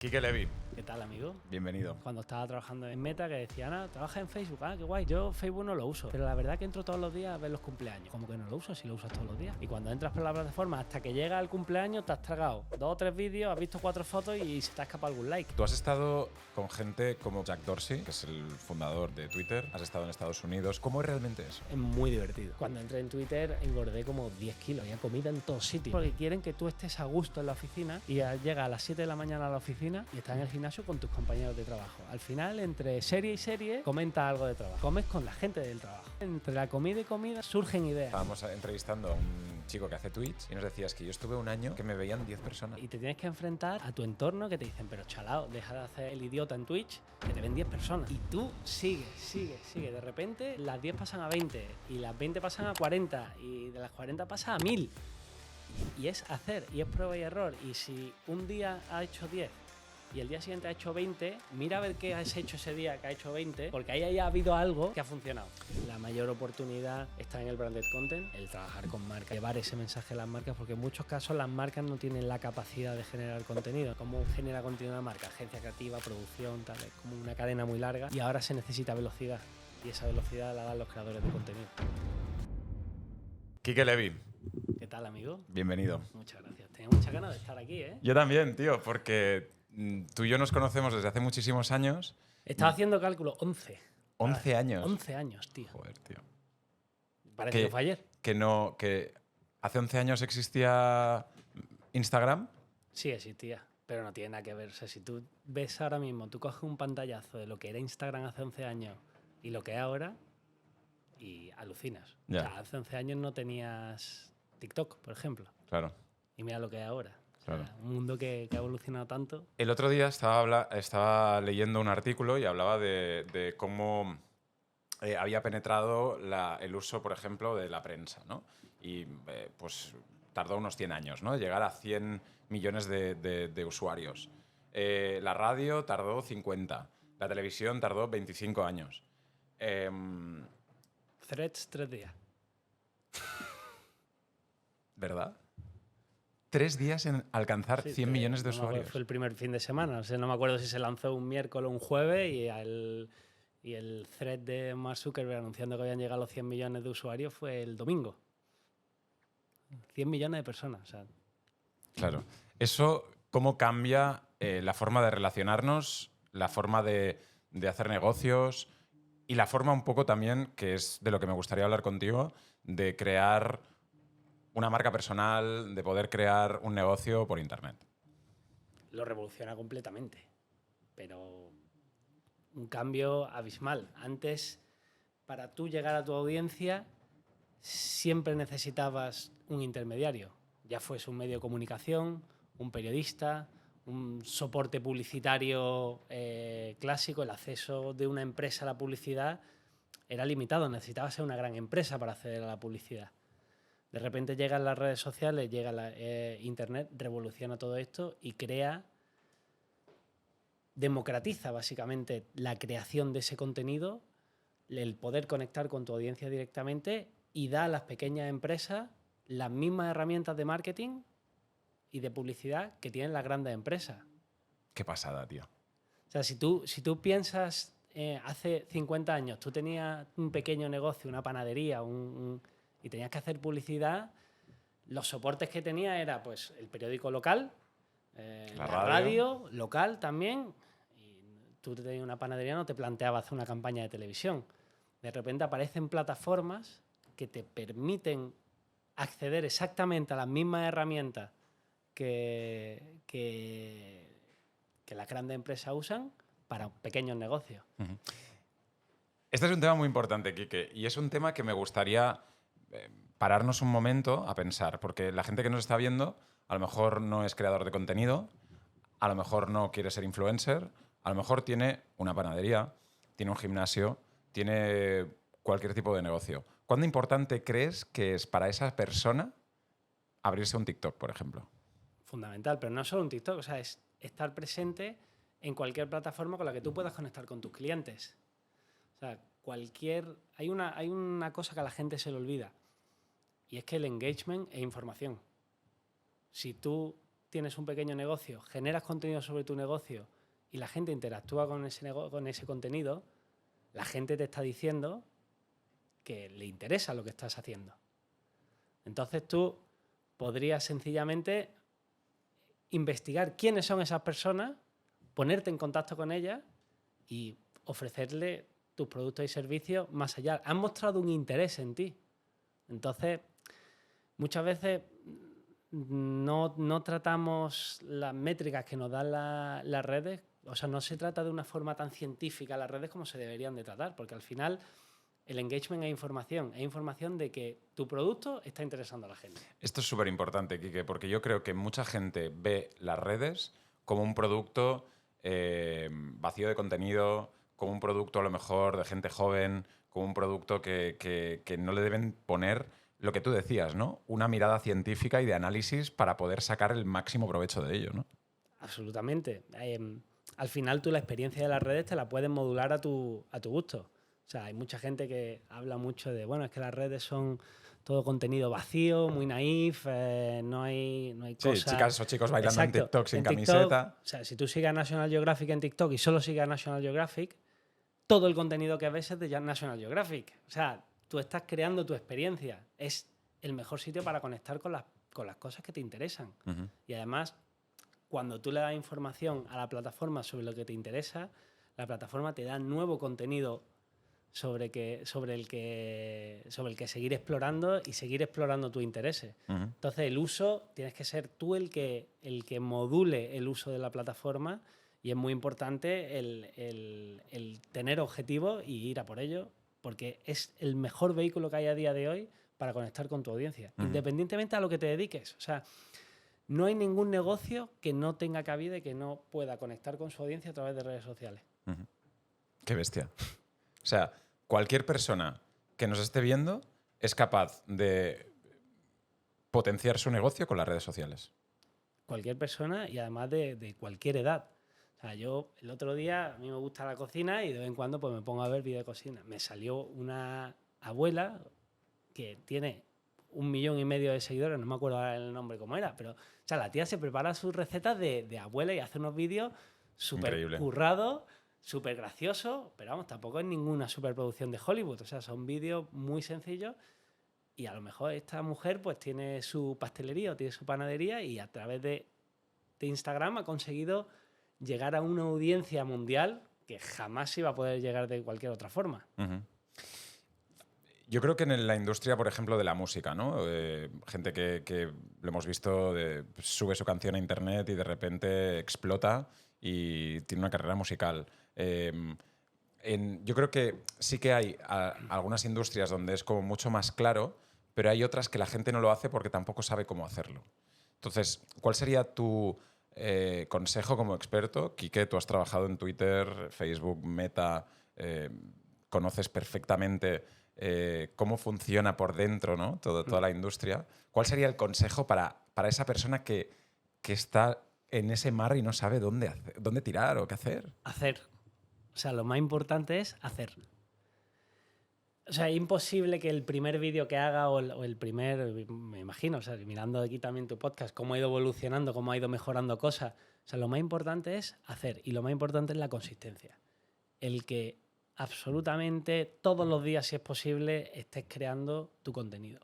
Quique Levi, ¿Qué tal, amigo? bienvenido. Cuando estaba trabajando en Meta, que decía, Ana, trabaja en Facebook, qué guay. Yo Facebook no lo uso, pero la verdad que entro todos los días a ver los cumpleaños. Como que no lo uso si lo usas todos los días. Y cuando entras por la plataforma, hasta que llega el cumpleaños, te has tragado 2 o 3 vídeos, has visto 4 fotos y se te ha escapado algún like. Tú has estado con gente como Jack Dorsey, que es el fundador de Twitter. Has estado en Estados Unidos. ¿Cómo es realmente eso? Es muy divertido. Cuando entré en Twitter engordé como 10 kilos. Había comida en todos sitios. Porque quieren que tú estés a gusto en la oficina y llegas a las 7 de la mañana a la oficina y estás en el gimnasio con tus compañeros de trabajo. Al final, entre serie y serie, comenta algo de trabajo. Comes con la gente del trabajo. Entre la comida y comida surgen ideas. Estábamos entrevistando a un chico que hace tweets y nos decías que yo estuve un año que me veían 10 personas. Y te tienes que enfrentar a tu entorno que te dicen, pero chalao, deja de hacer el idiota en Twitch, que te ven 10 personas. Y tú sigues. De repente las 10 pasan a 20 y las 20 pasan a 40 y de las 40 pasa a 1000. Y es hacer, y es prueba y error. Y si un día ha hecho 10 y el día siguiente ha hecho 20, mira a ver qué has hecho ese día que ha hecho 20, porque ahí haya habido algo que ha funcionado. La mayor oportunidad está en el branded content, el trabajar con marcas, llevar ese mensaje a las marcas, porque en muchos casos las marcas no tienen la capacidad de generar contenido. ¿Cómo genera contenido una marca? Agencia creativa, producción, tal, es como una cadena muy larga y ahora se necesita velocidad y esa velocidad la dan los creadores de contenido. Quique Levi, ¿Qué tal, amigo? bienvenido. Muchas gracias. Tenía muchas ganas de estar aquí, ¿eh? Yo también, tío, porque tú y yo nos conocemos desde hace muchísimos años. Estaba haciendo cálculo, 11. 11 años. 11 años, tío. Joder, tío. Parece que fue ayer. Que hace 11 años existía Instagram. Sí existía, pero no tiene nada que ver. O sea, si tú ves ahora mismo, tú coges un pantallazo de lo que era Instagram hace 11 años y lo que es ahora y alucinas. Ya. O sea, hace 11 años no tenías TikTok, por ejemplo. Claro. Y mira lo que es ahora. O sea, Claro. un mundo que ha evolucionado tanto. El otro día estaba leyendo un artículo y hablaba de cómo había penetrado el uso, por ejemplo, de la prensa, ¿no? Y pues tardó unos 100 años, ¿no? Llegar a 100 millones de usuarios. La radio tardó 50. La televisión tardó 25 años. Threads, 3 días. ¿Verdad? 3 días en alcanzar Sí, 100 millones de no me acuerdo, usuarios. fue el primer fin de semana. O sea, no me acuerdo si se lanzó un miércoles o un jueves y el thread de Mark Zuckerberg anunciando que habían llegado a los 100 millones de usuarios fue el domingo. 100 millones de personas. O sea, Claro. Eso, ¿cómo cambia la forma de relacionarnos, la forma de hacer negocios y la forma un poco también, que es de lo que me gustaría hablar contigo, de crear una marca personal, de poder crear un negocio por Internet? lo revoluciona completamente. Pero un cambio abismal. Antes, para tú llegar a tu audiencia, siempre necesitabas un intermediario. Ya fuese un medio de comunicación, un periodista, un soporte publicitario clásico. El acceso de una empresa a la publicidad era limitado. Necesitabas ser una gran empresa para acceder a la publicidad. De repente llegan las redes sociales, llega Internet, revoluciona todo esto y democratiza básicamente la creación de ese contenido, el poder conectar con tu audiencia directamente y da a las pequeñas empresas las mismas herramientas de marketing y de publicidad que tienen las grandes empresas. Qué pasada, tío. O sea, si tú piensas hace 50 años, tú tenías un pequeño negocio, una panadería, y tenías que hacer publicidad, los soportes que tenías era pues el periódico local, La la radio. radio local también, y tú tenías una panadería, no te planteabas hacer una campaña de televisión. De repente aparecen plataformas que te permiten acceder exactamente a las mismas herramientas que las grandes empresas usan para pequeños negocios. Este es un tema muy importante, Quique, y es un tema que me gustaría pararnos un momento a pensar, porque la gente que nos está viendo a lo mejor no es creador de contenido, a lo mejor no quiere ser influencer, a lo mejor tiene una panadería, tiene un gimnasio, tiene cualquier tipo de negocio. ¿Cuán importante crees que es para esa persona abrirse un TikTok, por ejemplo? Fundamental, pero no solo un TikTok, o sea, es estar presente en cualquier plataforma con la que tú puedas conectar con tus clientes. O sea, hay una cosa que a la gente se le olvida y es que el engagement es información. Si tú tienes un pequeño negocio, generas contenido sobre tu negocio y la gente interactúa con ese contenido, la gente te está diciendo que le interesa lo que estás haciendo. Entonces tú podrías sencillamente investigar quiénes son esas personas, ponerte en contacto con ellas y ofrecerle tus productos y servicios más allá. Han mostrado un interés en ti. Entonces, muchas veces no tratamos las métricas que nos dan las redes, o sea, no se trata de una forma tan científica las redes como se deberían de tratar, porque al final el engagement es información de que tu producto está interesando a la gente. Esto es súper importante, Quique, porque yo creo que mucha gente ve las redes como un producto vacío de contenido, como un producto a lo mejor de gente joven, como un producto que no le deben poner lo que tú decías, ¿no? Una mirada científica y de análisis para poder sacar el máximo provecho de ello, ¿no? Absolutamente. Al final tú la experiencia de las redes te la puedes modular a tu gusto. O sea, hay mucha gente que habla mucho de, bueno, es que las redes son todo contenido vacío, muy naif, no hay cosas... Sí, chicas o chicos bailando Exacto. en TikTok sin TikTok, camiseta. o sea, si tú sigues a National Geographic en TikTok y solo sigues a National Geographic, todo el contenido que ves es de National Geographic. O sea, tú estás creando tu experiencia. Es el mejor sitio para conectar con las cosas que te interesan. Uh-huh. Y además, cuando tú le das información a la plataforma sobre lo que te interesa, la plataforma te da nuevo contenido sobre el que seguir explorando y seguir explorando tus intereses. Uh-huh. Entonces, el uso, tienes que ser tú el que module el uso de la plataforma, y es muy importante el tener objetivos y ir a por ello, porque es el mejor vehículo que hay a día de hoy para conectar con tu audiencia, independientemente a lo que te dediques. O sea, no hay ningún negocio que no tenga cabida y que no pueda conectar con su audiencia a través de redes sociales. Uh-huh. Qué bestia. O sea, cualquier persona que nos esté viendo es capaz de potenciar su negocio con las redes sociales. Cualquier persona y además de cualquier edad. O sea, yo el otro día, a mí me gusta la cocina y de vez en cuando pues me pongo a ver vídeos de cocina. Me salió una abuela que tiene 1,5 millones de seguidores, no me acuerdo ahora el nombre cómo era, pero o sea, la tía se prepara sus recetas de abuela y hace unos vídeos súper currados, súper graciosos, pero vamos, tampoco es ninguna superproducción de Hollywood. O sea, son vídeos muy sencillos y a lo mejor esta mujer pues tiene su pastelería o tiene su panadería y a través de Instagram ha conseguido llegar a una audiencia mundial que jamás iba a poder llegar de cualquier otra forma. Uh-huh. Yo creo que en la industria, por ejemplo, de la música, ¿no? Gente que lo hemos visto, sube su canción a internet y de repente explota y tiene una carrera musical. Yo creo que sí que hay algunas industrias donde es como mucho más claro, pero hay otras que la gente no lo hace porque tampoco sabe cómo hacerlo. Entonces, ¿cuál sería tu consejo como experto? Quique, tú has trabajado en Twitter, Facebook, Meta, conoces perfectamente cómo funciona por dentro, ¿no? Toda la industria. ¿Cuál sería el consejo para esa persona que está en ese mar y no sabe dónde tirar o qué hacer? Hacer. O sea, lo más importante es hacer. O sea, es imposible que el primer vídeo que haga o el primer, me imagino, o sea, mirando aquí también tu podcast, cómo ha ido evolucionando, cómo ha ido mejorando cosas. O sea, lo más importante es hacer y lo más importante es la consistencia. El que absolutamente todos los días, si es posible, estés creando tu contenido.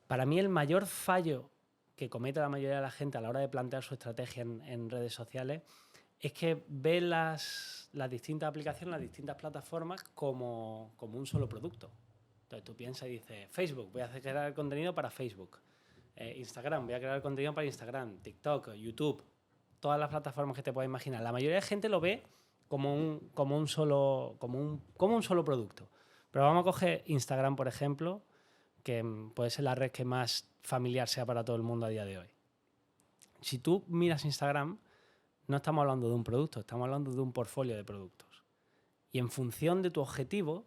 Para mí el mayor fallo que comete la mayoría de la gente a la hora de plantear su estrategia en redes sociales es que ve las distintas aplicaciones, las distintas plataformas como un solo producto. Entonces tú piensas y dices, Facebook, voy a crear contenido para Facebook. Instagram, voy a crear contenido para Instagram. TikTok, YouTube, todas las plataformas que te puedas imaginar. La mayoría de gente lo ve como un solo producto. Pero vamos a coger Instagram, por ejemplo, que puede ser la red que más familiar sea para todo el mundo a día de hoy. Si tú miras Instagram, no estamos hablando de un producto, estamos hablando de un portfolio de productos. Y en función de tu objetivo,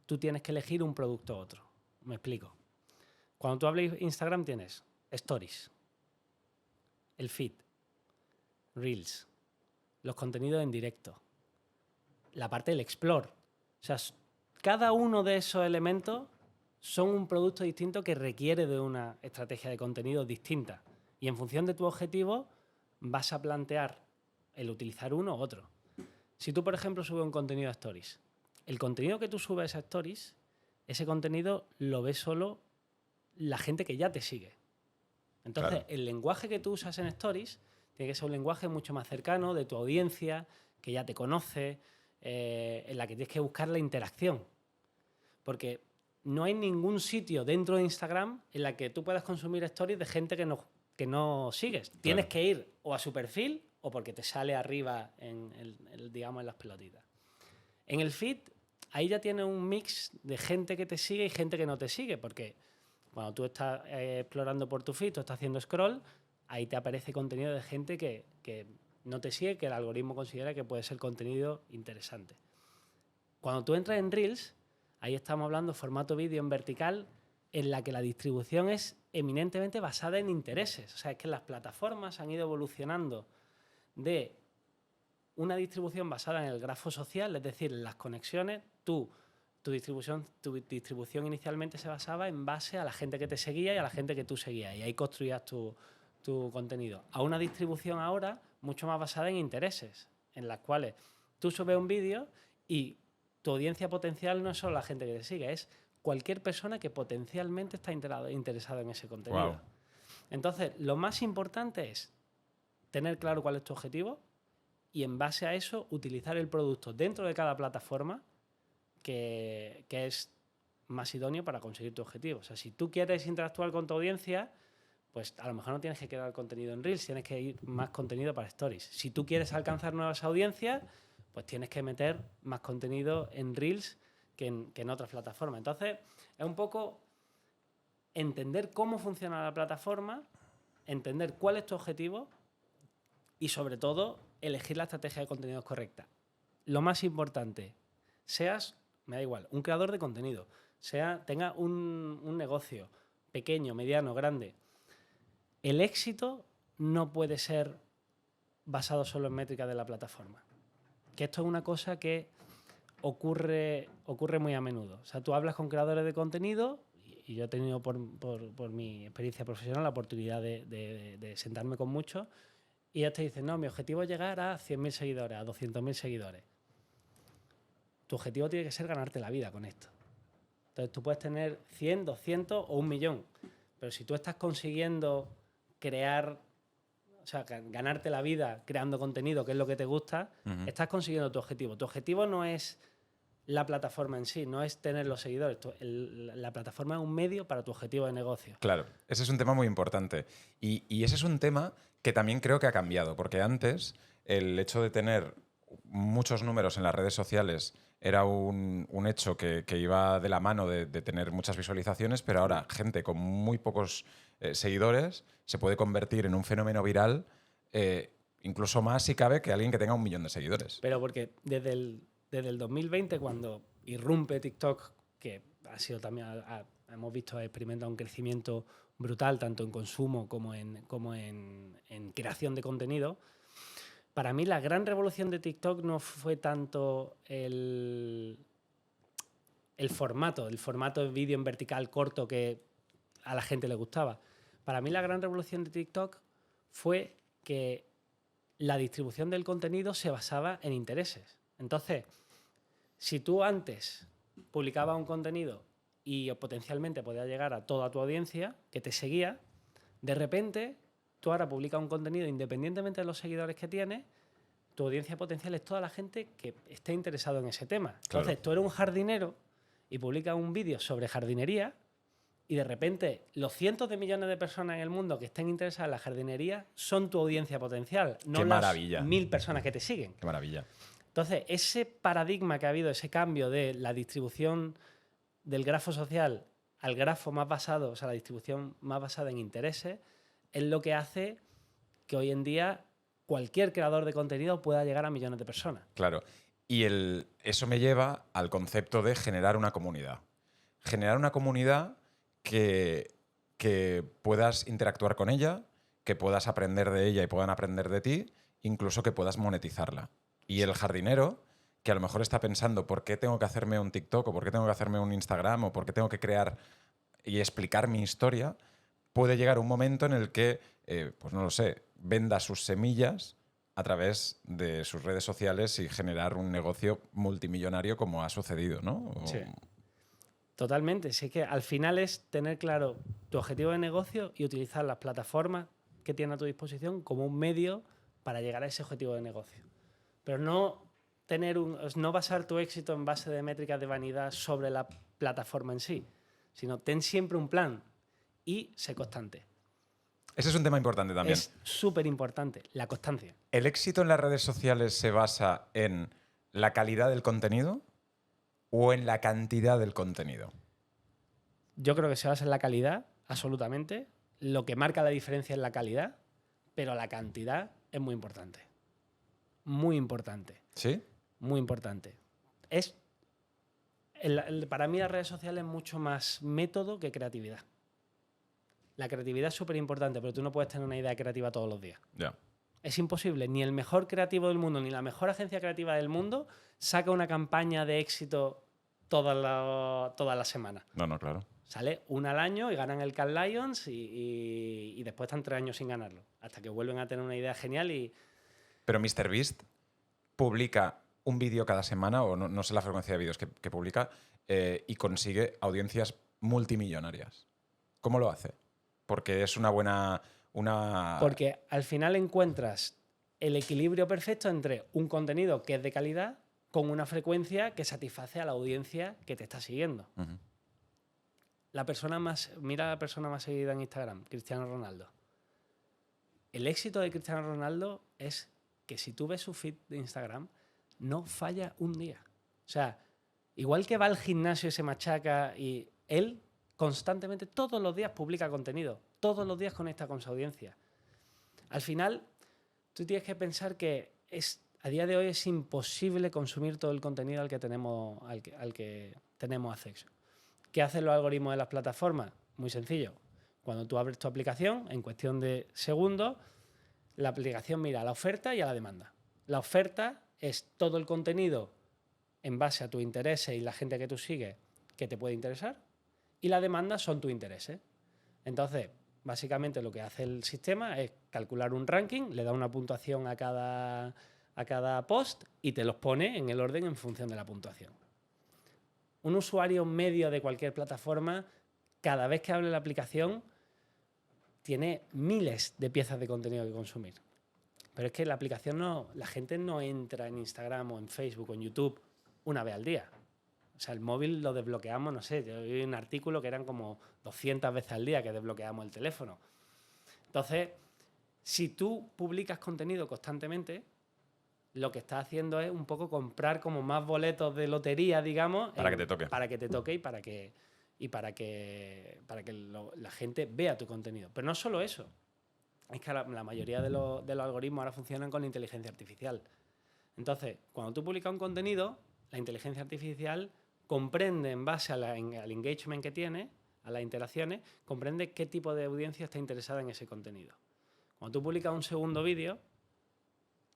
tú tienes que elegir un producto u otro. Me explico. Cuando tú hablas Instagram tienes Stories, el feed, Reels, los contenidos en directo, la parte del Explore. O sea, cada uno de esos elementos son un producto distinto que requiere de una estrategia de contenido distinta. Y en función de tu objetivo vas a plantear el utilizar uno u otro. Si tú, por ejemplo, subes un contenido a Stories, el contenido que tú subes a Stories, ese contenido lo ve solo la gente que ya te sigue. Entonces, Claro. el lenguaje que tú usas en Stories tiene que ser un lenguaje mucho más cercano de tu audiencia, que ya te conoce, en la que tienes que buscar la interacción. Porque no hay ningún sitio dentro de Instagram en la que tú puedas consumir Stories de gente que no sigues. Claro. Tienes que ir o a su perfil o porque te sale arriba digamos, en las pelotitas. En el feed, ahí ya tienes un mix de gente que te sigue y gente que no te sigue, porque cuando tú estás explorando por tu feed, tú estás haciendo scroll, ahí te aparece contenido de gente que no te sigue, que el algoritmo considera que puede ser contenido interesante. Cuando tú entras en Reels, ahí estamos hablando de formato vídeo en vertical, en la que la distribución es eminentemente basada en intereses. O sea, es que las plataformas han ido evolucionando de una distribución basada en el grafo social, es decir, en las conexiones. Tu distribución inicialmente se basaba en base a la gente que te seguía y a la gente que tú seguías, y ahí construías tu contenido. A una distribución ahora mucho más basada en intereses, en las cuales tú subes un vídeo y tu audiencia potencial no es solo la gente que te sigue, es cualquier persona que potencialmente está interesado en ese contenido. Wow. Entonces, lo más importante es tener claro cuál es tu objetivo y en base a eso utilizar el producto dentro de cada plataforma que es más idóneo para conseguir tu objetivo. O sea, si tú quieres interactuar con tu audiencia, pues a lo mejor no tienes que crear contenido en Reels, tienes que ir más contenido para Stories. Si tú quieres alcanzar nuevas audiencias, pues tienes que meter más contenido en Reels que en otras plataformas. Entonces, es un poco entender cómo funciona la plataforma, entender cuál es tu objetivo y, sobre todo, elegir la estrategia de contenidos correcta. Lo más importante, me da igual, un creador de contenido, tenga un negocio pequeño, mediano, grande. El éxito no puede ser basado solo en métricas de la plataforma. Que esto es una cosa que ocurre muy a menudo. O sea, tú hablas con creadores de contenido y yo he tenido por mi experiencia profesional la oportunidad de sentarme con muchos y ellos te dicen, no, mi objetivo es llegar a 100.000 seguidores, a 200.000 seguidores. Tu objetivo tiene que ser ganarte la vida con esto. Entonces tú puedes tener 100, 200 o 1 millón, pero si tú estás consiguiendo ganarte la vida creando contenido, que es lo que te gusta, estás consiguiendo tu objetivo. Tu objetivo no es la plataforma en sí, no es tener los seguidores. La plataforma es un medio para tu objetivo de negocio. Claro, ese es un tema muy importante. Y ese es un tema que también creo que ha cambiado, porque antes el hecho de tener muchos números en las redes sociales era un hecho que iba de la mano de tener muchas visualizaciones, pero ahora gente con muy pocos seguidores se puede convertir en un fenómeno viral, incluso más si cabe que alguien que tenga 1 millón de seguidores. Pero porque desde el 2020, cuando irrumpe TikTok, que ha sido también, hemos visto, ha experimentado un crecimiento brutal, tanto en consumo como en creación de contenido. Para mí la gran revolución de TikTok no fue tanto el formato de vídeo en vertical corto que a la gente le gustaba. Para mí la gran revolución de TikTok fue que la distribución del contenido se basaba en intereses. Entonces, si tú antes publicabas un contenido y potencialmente podías llegar a toda tu audiencia que te seguía, de repente tú ahora publicas un contenido independientemente de los seguidores que tienes, tu audiencia potencial es toda la gente que esté interesado en ese tema. Claro. Entonces, tú eres un jardinero y publicas un vídeo sobre jardinería y de repente los cientos de millones de personas en el mundo que estén interesadas en la jardinería son tu audiencia potencial, no Qué las maravilla. 1000 personas que te siguen. Qué maravilla. Entonces, ese paradigma que ha habido, ese cambio de la distribución del grafo social al grafo más basado, o sea, la distribución más basada en intereses, es lo que hace que hoy en día cualquier creador de contenido pueda llegar a millones de personas. Claro. Y eso me lleva al concepto de generar una comunidad. Generar una comunidad que puedas interactuar con ella, que puedas aprender de ella y puedan aprender de ti, incluso que puedas monetizarla. Y el jardinero, que a lo mejor está pensando por qué tengo que hacerme un TikTok o por qué tengo que hacerme un Instagram o por qué tengo que crear y explicar mi historia, puede llegar un momento en el que pues no lo sé, venda sus semillas a través de sus redes sociales y generar un negocio multimillonario como ha sucedido, ¿no? Sí. Totalmente. Sí, es que al final es tener claro tu objetivo de negocio y utilizar las plataformas que tienes a tu disposición como un medio para llegar a ese objetivo de negocio. Pero no basar tu éxito en base de métricas de vanidad sobre la plataforma en sí, sino ten siempre un plan y sé constante. Ese es un tema importante también. Es súper importante, la constancia. ¿El éxito en las redes sociales se basa en la calidad del contenido o en la cantidad del contenido? Yo creo que se basa en la calidad, absolutamente. Lo que marca la diferencia es la calidad, pero la cantidad es muy importante. Muy importante. ¿Sí? Muy importante. Para mí las redes sociales es mucho más método que creatividad. La creatividad es súper importante, pero tú no puedes tener una idea creativa todos los días. Ya. Es imposible. Ni el mejor creativo del mundo, ni la mejor agencia creativa del mundo saca una campaña de éxito toda la semana. No, claro. Sale una al año y ganan el Cannes Lions y después están 3 años sin ganarlo. Hasta que vuelven a tener una idea genial y... Pero MrBeast publica un vídeo cada semana, o no sé la frecuencia de vídeos que publica, y consigue audiencias multimillonarias. ¿Cómo lo hace? Porque es una buena... Porque al final encuentras el equilibrio perfecto entre un contenido que es de calidad con una frecuencia que satisface a la audiencia que te está siguiendo. Uh-huh. Mira la persona más seguida en Instagram, Cristiano Ronaldo. El éxito de Cristiano Ronaldo es que si tú ves su feed de Instagram, no falla un día. O sea, igual que va al gimnasio y se machaca, y él constantemente, todos los días publica contenido, todos los días conecta con su audiencia. Al final, tú tienes que pensar que a día de hoy es imposible consumir todo el contenido al que tenemos acceso. ¿Qué hacen los algoritmos de las plataformas? Muy sencillo. Cuando tú abres tu aplicación, en cuestión de segundos, la aplicación mira a la oferta y a la demanda. La oferta es todo el contenido en base a tus intereses y la gente que tú sigues que te puede interesar, y la demanda son tus intereses. Entonces, básicamente lo que hace el sistema es calcular un ranking, le da una puntuación a cada post y te los pone en el orden en función de la puntuación. Un usuario medio de cualquier plataforma, cada vez que abre la aplicación, tiene miles de piezas de contenido que consumir. Pero es que la gente no entra en Instagram o en Facebook o en YouTube una vez al día. O sea, el móvil lo desbloqueamos, no sé, yo vi un artículo que eran como 200 veces al día que desbloqueamos el teléfono. Entonces, si tú publicas contenido constantemente, lo que estás haciendo es un poco comprar como más boletos de lotería, digamos. Para que te toque. Para que te toque y para que la gente vea tu contenido. Pero no solo eso. Es que la mayoría de los algoritmos ahora funcionan con la inteligencia artificial. Entonces, cuando tú publicas un contenido, la inteligencia artificial comprende, en base al engagement que tiene, a las interacciones, comprende qué tipo de audiencia está interesada en ese contenido. Cuando tú publicas un segundo vídeo,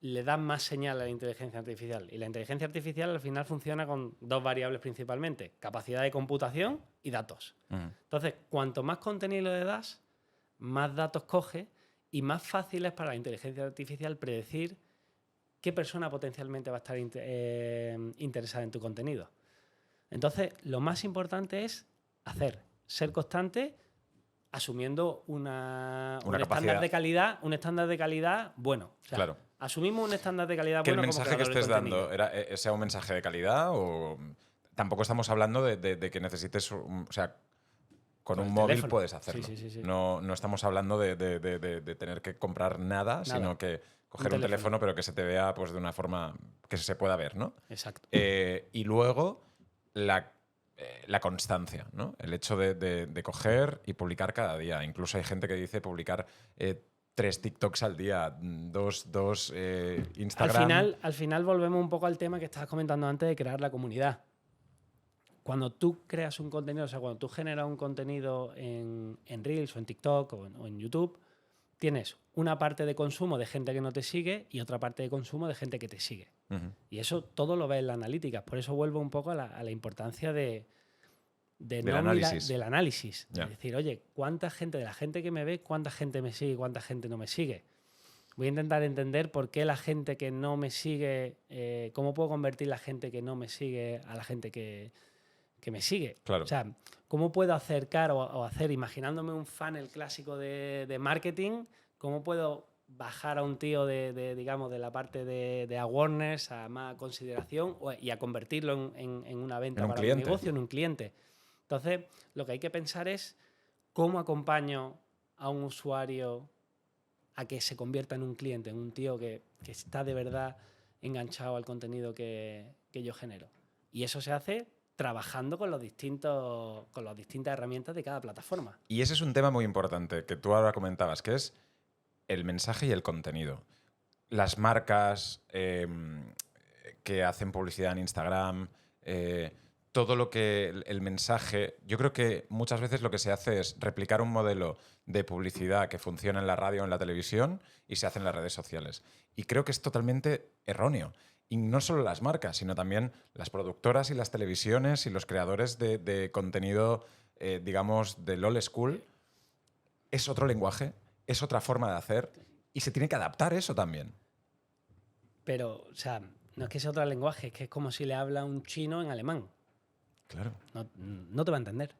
le das más señal a la inteligencia artificial. Y la inteligencia artificial al final funciona con 2 variables principalmente: capacidad de computación y datos. Uh-huh. Entonces, cuanto más contenido le das, más datos coge y más fácil es para la inteligencia artificial predecir qué persona potencialmente va a estar interesada en tu contenido. Entonces, lo más importante es ser constante, asumiendo un estándar de calidad bueno. O sea, claro. Asumimos un estándar de calidad que bueno. ¿El mensaje que estés dando sea un mensaje de calidad o tampoco estamos hablando de que necesites, o sea, con un móvil teléfono puedes hacerlo? Sí. No estamos hablando de tener que comprar nada, sino que coger un teléfono pero que se te vea pues de una forma que se pueda ver, ¿no? Exacto. Y luego la constancia, ¿no? El hecho de coger y publicar cada día. Incluso hay gente que dice publicar 3 TikToks al día, 2 Instagram. Al final volvemos un poco al tema que estabas comentando antes de crear la comunidad. Cuando tú creas un contenido, o sea, cuando tú generas un contenido en Reels o en TikTok o en YouTube, tienes una parte de consumo de gente que no te sigue y otra parte de consumo de gente que te sigue. Uh-huh. Y eso todo lo ves en la analítica. Por eso vuelvo un poco a la importancia de del análisis. Yeah. Es decir, oye, ¿cuánta gente, de la gente que me ve, cuánta gente me sigue y cuánta gente no me sigue? Voy a intentar entender por qué la gente que no me sigue, cómo puedo convertir la gente que no me sigue a la gente que me sigue. Claro. O sea, ¿cómo puedo acercar o hacer, imaginándome un funnel clásico de marketing, cómo puedo bajar a un tío digamos, de la parte de awareness a más consideración y a convertirlo en una venta para mi negocio, en un cliente? Entonces, lo que hay que pensar es cómo acompaño a un usuario a que se convierta en un cliente, en un tío que está de verdad enganchado al contenido que yo genero. Y eso se hace trabajando con las distintas herramientas de cada plataforma. Y ese es un tema muy importante que tú ahora comentabas, que es el mensaje y el contenido. Las marcas que hacen publicidad en Instagram, todo lo que el mensaje... Yo creo que muchas veces lo que se hace es replicar un modelo de publicidad que funciona en la radio o en la televisión y se hace en las redes sociales. Y creo que es totalmente erróneo. Y no solo las marcas, sino también las productoras y las televisiones y los creadores de contenido, digamos, del old school. Es otro lenguaje, es otra forma de hacer y se tiene que adaptar eso también. Pero, o sea, no es que sea otro lenguaje, es que es como si le habla un chino en alemán. Claro. No te va a entender.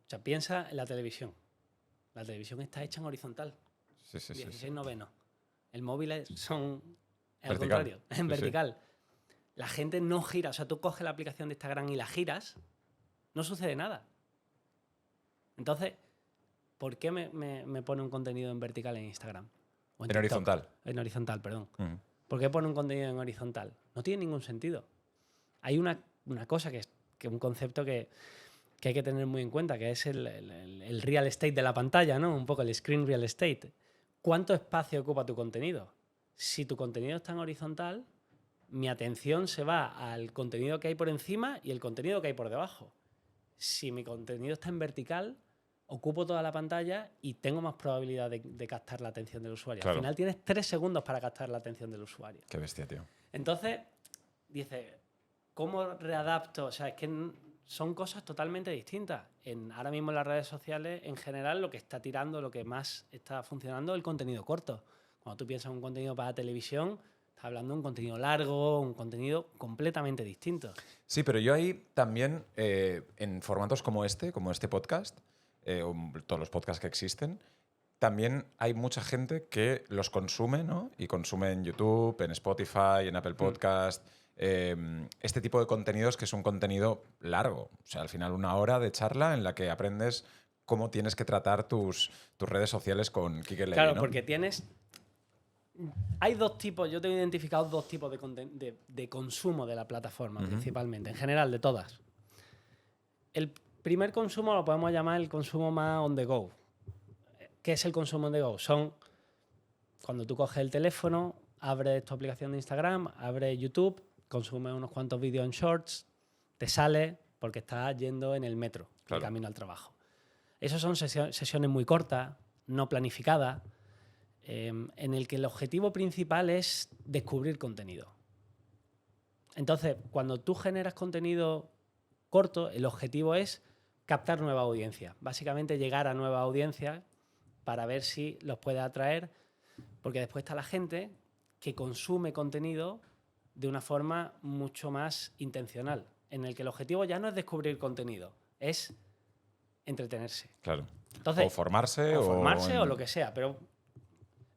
O sea, piensa en la televisión. La televisión está hecha en horizontal. Sí, 16 novenos. El móvil son... al vertical. Contrario, en vertical. La gente no gira. O sea, tú coges la aplicación de Instagram y la giras, no sucede nada. Entonces, ¿por qué me pone un contenido en vertical en Instagram? O en horizontal. En horizontal, perdón. ¿Por qué pone un contenido en horizontal? No tiene ningún sentido. Hay una cosa que un concepto que hay que tener muy en cuenta, que es el real estate de la pantalla, ¿no? Un poco el screen real estate. ¿Cuánto espacio ocupa tu contenido? Si tu contenido está en horizontal, mi atención se va al contenido que hay por encima y el contenido que hay por debajo. Si mi contenido está en vertical, ocupo toda la pantalla y tengo más probabilidad de captar la atención del usuario. Claro. Al final tienes 3 segundos para captar la atención del usuario. Qué bestia, tío. Entonces, dice, ¿cómo readapto? O sea, es que son cosas totalmente distintas. Ahora mismo en las redes sociales, en general, lo que está tirando, lo que más está funcionando es el contenido corto. Cuando tú piensas en un contenido para televisión, estás hablando de un contenido largo, un contenido completamente distinto. Sí, pero yo ahí también, en formatos como este podcast, o todos los podcasts que existen, también hay mucha gente que los consume, ¿no? Y consume en YouTube, en Spotify, en Apple Podcast, este tipo de contenidos que es un contenido largo. O sea, al final 1 hora de charla en la que aprendes cómo tienes que tratar tus redes sociales con Quique Levy, claro, ¿no? porque hay 2 tipos, yo tengo identificado 2 tipos de consumo de la plataforma, principalmente, en general, de todas. El primer consumo lo podemos llamar el consumo más on the go. ¿Qué es el consumo on the go? Son cuando tú coges el teléfono, abres tu aplicación de Instagram, abres YouTube, consumes unos cuantos vídeos en shorts, te sales porque estás yendo en el metro, claro, de camino al trabajo. Esas son sesiones muy cortas, no planificadas, en el que el objetivo principal es descubrir contenido. Entonces, cuando tú generas contenido corto, el objetivo es captar nueva audiencia. Básicamente llegar a nueva audiencia para ver si los puedes atraer, porque después está la gente que consume contenido de una forma mucho más intencional, en el que el objetivo ya no es descubrir contenido, es entretenerse. Claro. Entonces, o formarse o lo que sea, pero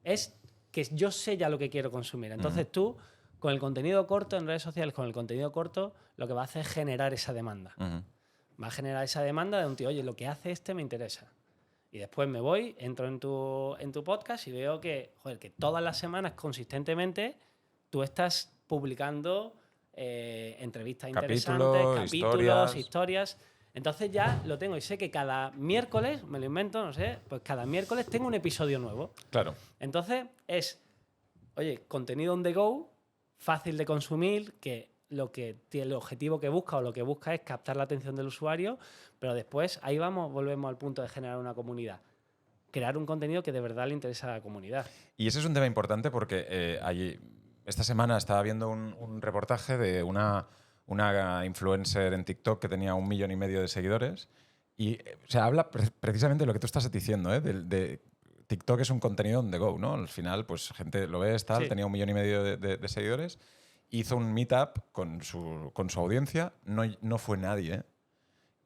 es que yo sé ya lo que quiero consumir. Entonces tú, con el contenido corto en redes sociales, con el contenido corto, lo que va a hacer es generar esa demanda. Va a generar esa demanda de un tío, oye, lo que hace me interesa. Y después me voy, entro en tu podcast y veo que, joder, que todas las semanas consistentemente tú estás publicando entrevistas interesantes, capítulos, historias. Entonces ya lo tengo y sé que cada miércoles, me lo invento, no sé, pues cada miércoles tengo un episodio nuevo. Claro. Entonces es, oye, contenido on the go, fácil de consumir, que el objetivo que busca o lo que busca es captar la atención del usuario, pero después ahí volvemos al punto de generar una comunidad. Crear un contenido que de verdad le interesa a la comunidad. Y ese es un tema importante porque esta semana estaba viendo un reportaje de una una influencer en TikTok que tenía 1,5 millones de seguidores. Y o sea, habla precisamente de lo que tú estás diciendo, ¿eh? De TikTok es un contenido on the go, ¿no? Al final, pues gente lo ves, tal, Sí. tenía 1,5 millones de seguidores. Hizo un meetup con su audiencia, no fue nadie, ¿eh?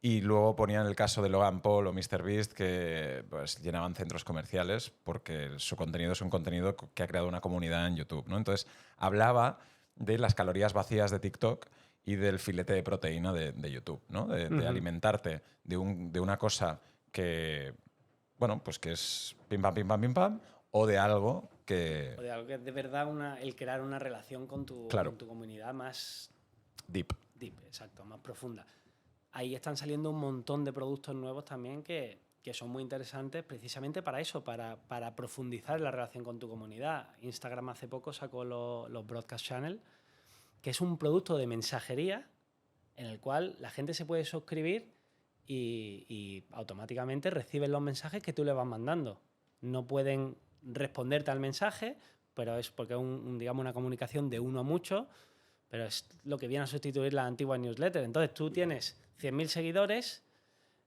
Y luego ponían el caso de Logan Paul o MrBeast, que pues, llenaban centros comerciales porque su contenido es un contenido que ha creado una comunidad en YouTube, ¿no? Entonces, hablaba de las calorías vacías de TikTok y del filete de proteína de YouTube, ¿no? De alimentarte de una cosa que, bueno, pues que es pim pam, pim pam, pim pam, o de algo que... O de algo que es de verdad el crear una relación con tu comunidad más Deep. Exacto, más profunda. Ahí están saliendo un montón de productos nuevos también que son muy interesantes precisamente para eso, para profundizar en la relación con tu comunidad. Instagram hace poco sacó los Broadcast Channel, que es un producto de mensajería en el cual la gente se puede suscribir y automáticamente reciben los mensajes que tú le vas mandando. No pueden responderte al mensaje, pero es porque es digamos, una comunicación de uno a muchos, pero es lo que viene a sustituir la antigua newsletter. Entonces tú tienes 100.000 seguidores,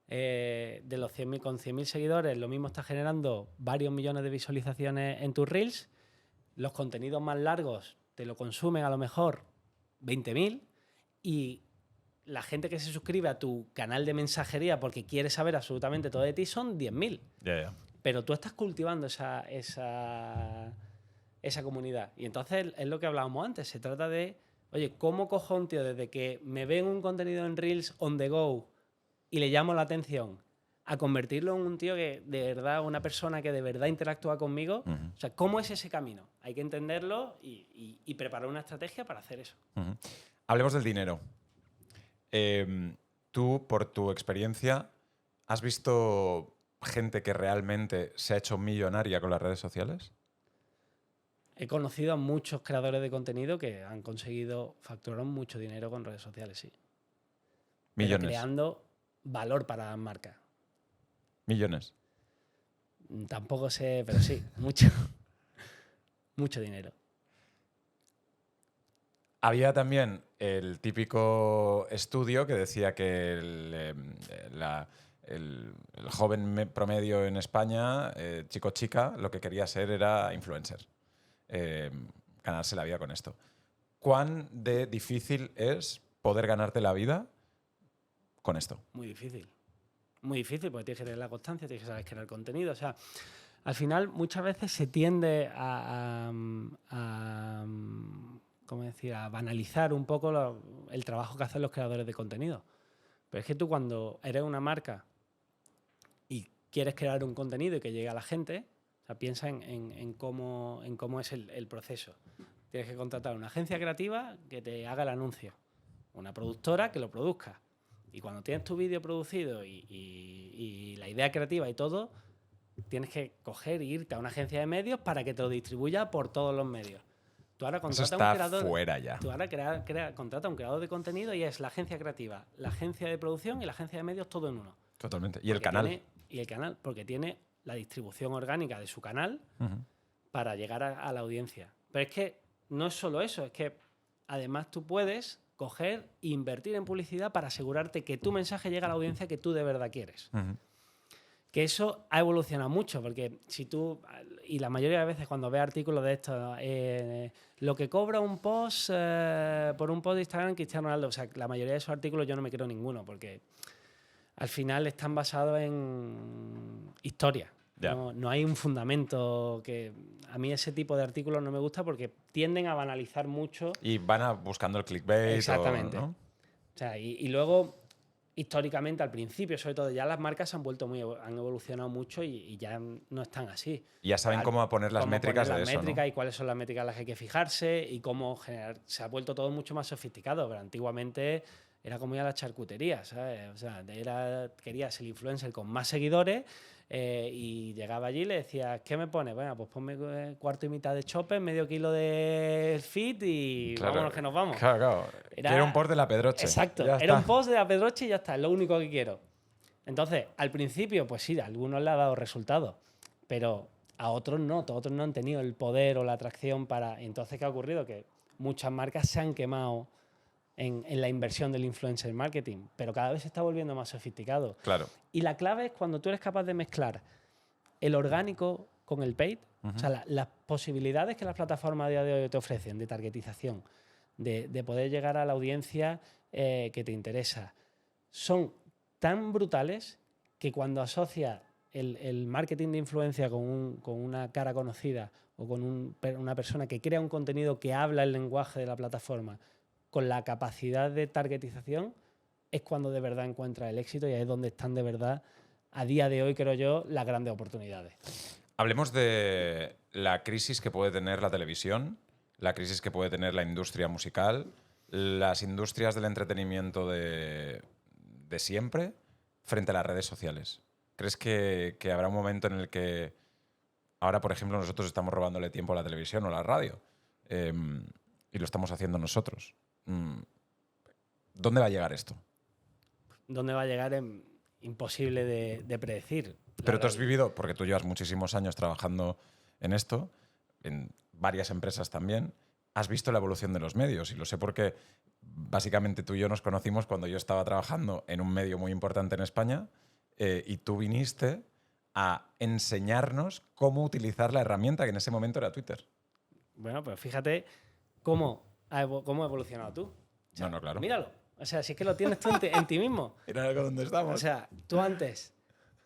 de los 100.000, con 100.000 seguidores lo mismo estás generando varios millones de visualizaciones en tus reels, los contenidos más largos te lo consumen a lo mejor 20.000 y la gente que se suscribe a tu canal de mensajería porque quiere saber absolutamente todo de ti son 10.000. Pero tú estás cultivando esa comunidad. Y entonces es lo que hablábamos antes. Se trata de, oye, ¿cómo cojo a un tío desde que me ven un contenido en Reels on the go y le llamo la atención a convertirlo en un tío que de verdad, una persona que de verdad interactúa conmigo? O sea, ¿cómo es ese camino? Hay que entenderlo y preparar una estrategia para hacer eso. Hablemos del dinero. Tú, por tu experiencia, ¿has visto gente que realmente se ha hecho millonaria con las redes sociales? He conocido a muchos creadores de contenido que han conseguido facturar mucho dinero con redes sociales, sí. Millones. Pero creando valor para las marcas. Millones. Tampoco sé, pero sí, mucho. Mucho dinero. Había también el típico estudio que decía que el joven promedio en España, chico chica, lo que quería ser era influencer. Ganarse la vida con esto. ¿Cuán de difícil es poder ganarte la vida con esto? Muy difícil. Muy difícil porque tienes que tener la constancia, tienes que saber crear contenido. O sea, al final muchas veces se tiende ¿cómo decir? A banalizar un poco el trabajo que hacen los creadores de contenido. Pero es que tú cuando eres una marca y quieres crear un contenido y que llegue a la gente, o sea, piensa en cómo es el proceso. Tienes que contratar una agencia creativa que te haga el anuncio, una productora que lo produzca. Y cuando tienes tu vídeo producido y la idea creativa y todo, tienes que coger e irte a una agencia de medios para que te lo distribuya por todos los medios. Tú ahora contratas Eso está a un creador, fuera ya. Tú ahora contrata a un creador de contenido y es la agencia creativa, la agencia de producción y la agencia de medios todo en uno. Totalmente. Y el canal. Y el canal, porque tiene la distribución orgánica de su canal para llegar a la audiencia. Pero es que no es solo eso, es que además tú puedes coger e invertir en publicidad para asegurarte que tu mensaje llega a la audiencia que tú de verdad quieres. Que eso ha evolucionado mucho, porque si tú, y la mayoría de veces cuando ves artículos de esto, lo que cobra un post por un post de Instagram Cristiano Ronaldo, o sea, la mayoría de esos artículos yo no me creo ninguno, porque al final están basados en historia. No hay un fundamento que... A mí ese tipo de artículos no me gusta porque tienden a banalizar mucho. Y van buscando el clickbait. Exactamente. ¿No? O sea, y luego, históricamente, al principio, sobre todo, ya las marcas han evolucionado mucho y ya no están así. Y ya saben cómo poner las métricas de eso, ¿no? Y cuáles son las métricas a las que hay que fijarse y cómo generar... Se ha vuelto todo mucho más sofisticado, pero antiguamente era como ir a la charcutería, ¿sabes? O sea, querías el influencer con más seguidores y llegaba allí y le decías, ¿qué me pones? Bueno, pues ponme cuarto y mitad de chope, medio kilo de fit y claro, vámonos que nos vamos. Claro. Quiero un post de la Pedroche. Exacto, era un post de la Pedroche y ya está, es lo único que quiero. Entonces, al principio, pues sí, a algunos le ha dado resultados, pero a otros no han tenido el poder o la atracción para... Entonces, ¿qué ha ocurrido? Que muchas marcas se han quemado en la inversión del influencer marketing, pero cada vez se está volviendo más sofisticado. Claro. Y la clave es cuando tú eres capaz de mezclar el orgánico con el paid, o sea, las posibilidades que las plataformas a día de hoy te ofrecen de targetización, de poder llegar a la audiencia que te interesa, son tan brutales que cuando asocias el marketing de influencia con una cara conocida o con una persona que crea un contenido que habla el lenguaje de la plataforma, con la capacidad de targetización, es cuando de verdad encuentras el éxito y ahí es donde están de verdad, a día de hoy, creo yo, las grandes oportunidades. Hablemos de la crisis que puede tener la televisión, la crisis que puede tener la industria musical, las industrias del entretenimiento de siempre frente a las redes sociales. ¿Crees que habrá un momento en el que ahora, por ejemplo, nosotros estamos robándole tiempo a la televisión o a la radio y lo estamos haciendo nosotros? ¿Dónde va a llegar esto? ¿Dónde va a llegar? Imposible de predecir. Pero tú has vivido, porque tú llevas muchísimos años trabajando en esto, en varias empresas también, has visto la evolución de los medios y lo sé porque básicamente tú y yo nos conocimos cuando yo estaba trabajando en un medio muy importante en España y tú viniste a enseñarnos cómo utilizar la herramienta que en ese momento era Twitter. Bueno, pues fíjate cómo ha evolucionado tú. O sea, No, claro. Míralo. O sea, si es que lo tienes tú en ti mismo. Era algo donde estamos. O sea, tú antes,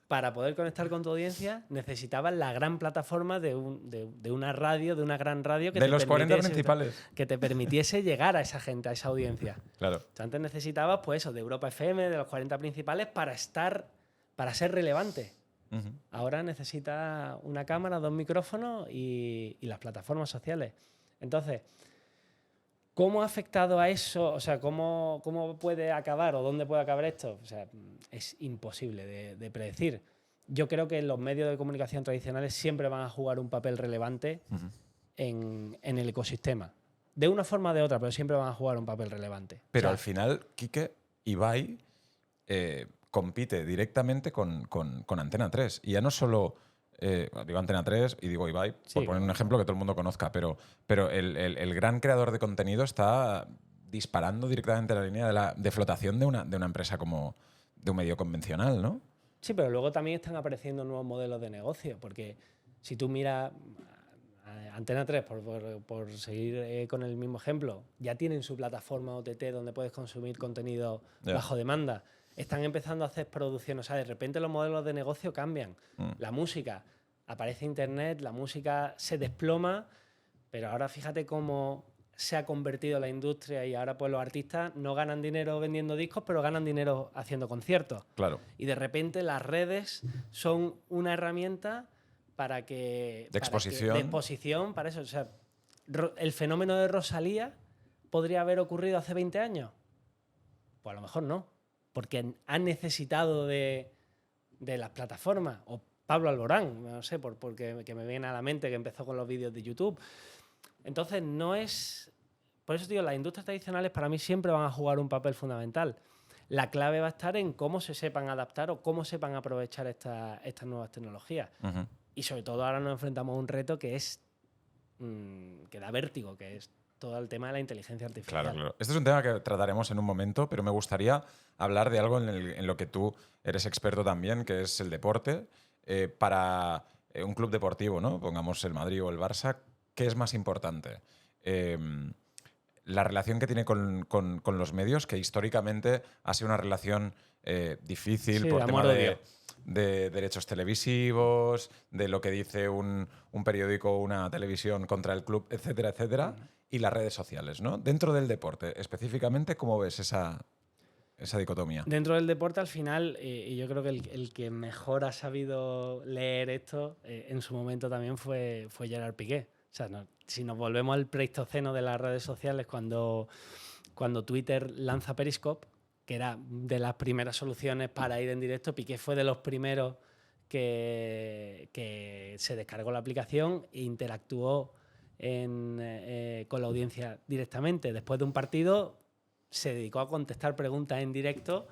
para poder conectar con tu audiencia, necesitabas la gran plataforma de una radio, de una gran radio que de los 40 principales. Que te permitiese llegar a esa gente, a esa audiencia. Claro. O sea, antes necesitabas, pues eso, de Europa FM, de los 40 principales, para ser relevante. Ahora necesitas una cámara, 2 micrófonos y las plataformas sociales. Entonces, ¿cómo ha afectado a eso? O sea, ¿cómo puede acabar o dónde puede acabar esto? O sea, es imposible de predecir. Yo creo que los medios de comunicación tradicionales siempre van a jugar un papel relevante en el ecosistema. De una forma o de otra, pero siempre van a jugar un papel relevante. Pero al final, Quique, Ibai compite directamente con Antena 3. Y ya no solo... digo Antena 3 y digo Ibai, por poner un ejemplo que todo el mundo conozca, pero el gran creador de contenido está disparando directamente la línea de flotación de una empresa como de un medio convencional, ¿no? Sí, pero luego también están apareciendo nuevos modelos de negocio, porque si tú miras Antena 3, por seguir con el mismo ejemplo, ya tienen su plataforma OTT donde puedes consumir contenido bajo demanda. Están empezando a hacer producciones. O sea, de repente los modelos de negocio cambian. La música, aparece Internet, la música se desploma, pero ahora fíjate cómo se ha convertido la industria y ahora pues los artistas no ganan dinero vendiendo discos, pero ganan dinero haciendo conciertos. Claro. Y de repente las redes son una herramienta para que... De exposición. De exposición, para eso. O sea, el fenómeno de Rosalía podría haber ocurrido hace 20 años. Pues a lo mejor no. Porque han necesitado de las plataformas, o Pablo Alborán, no sé, porque me viene a la mente que empezó con los vídeos de YouTube. Entonces, no es... Por eso digo, las industrias tradicionales para mí siempre van a jugar un papel fundamental. La clave va a estar en cómo se sepan adaptar o cómo sepan aprovechar estas nuevas tecnologías. Y sobre todo ahora nos enfrentamos a un reto que es que da vértigo, que es todo el tema de la inteligencia artificial. Claro, claro. Este es un tema que trataremos en un momento, pero me gustaría hablar de algo en lo que tú eres experto también, que es el deporte. Para un club deportivo, ¿no? Pongamos el Madrid o el Barça, ¿qué es más importante? La relación que tiene con los medios, que históricamente ha sido una relación difícil por tema de derechos televisivos, de lo que dice un periódico o una televisión contra el club, etcétera, etcétera, y las redes sociales, ¿no? Dentro del deporte, específicamente, ¿cómo ves esa dicotomía? Dentro del deporte, al final, y yo creo que el que mejor ha sabido leer esto en su momento también fue Gerard Piqué. O sea, si nos volvemos al pleistoceno de las redes sociales, cuando Twitter lanza Periscope, que era de las primeras soluciones para ir en directo, Piqué fue de los primeros que se descargó la aplicación e interactuó con la audiencia directamente. Después de un partido se dedicó a contestar preguntas en directo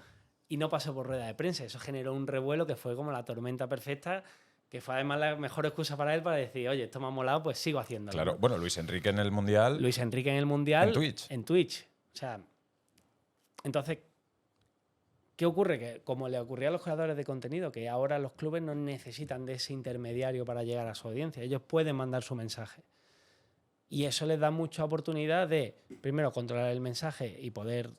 y no pasó por rueda de prensa. Eso generó un revuelo que fue como la tormenta perfecta, que fue además la mejor excusa para él para decir, oye, esto me ha molado, pues sigo haciéndolo. Claro, bueno, Luis Enrique en el Mundial. Luis Enrique en el Mundial. En Twitch. En Twitch. O sea, Entonces, ¿qué ocurre? Que como le ocurría a los creadores de contenido, que ahora los clubes no necesitan de ese intermediario para llegar a su audiencia. Ellos pueden mandar su mensaje. Y eso les da mucha oportunidad de, primero, controlar el mensaje y poder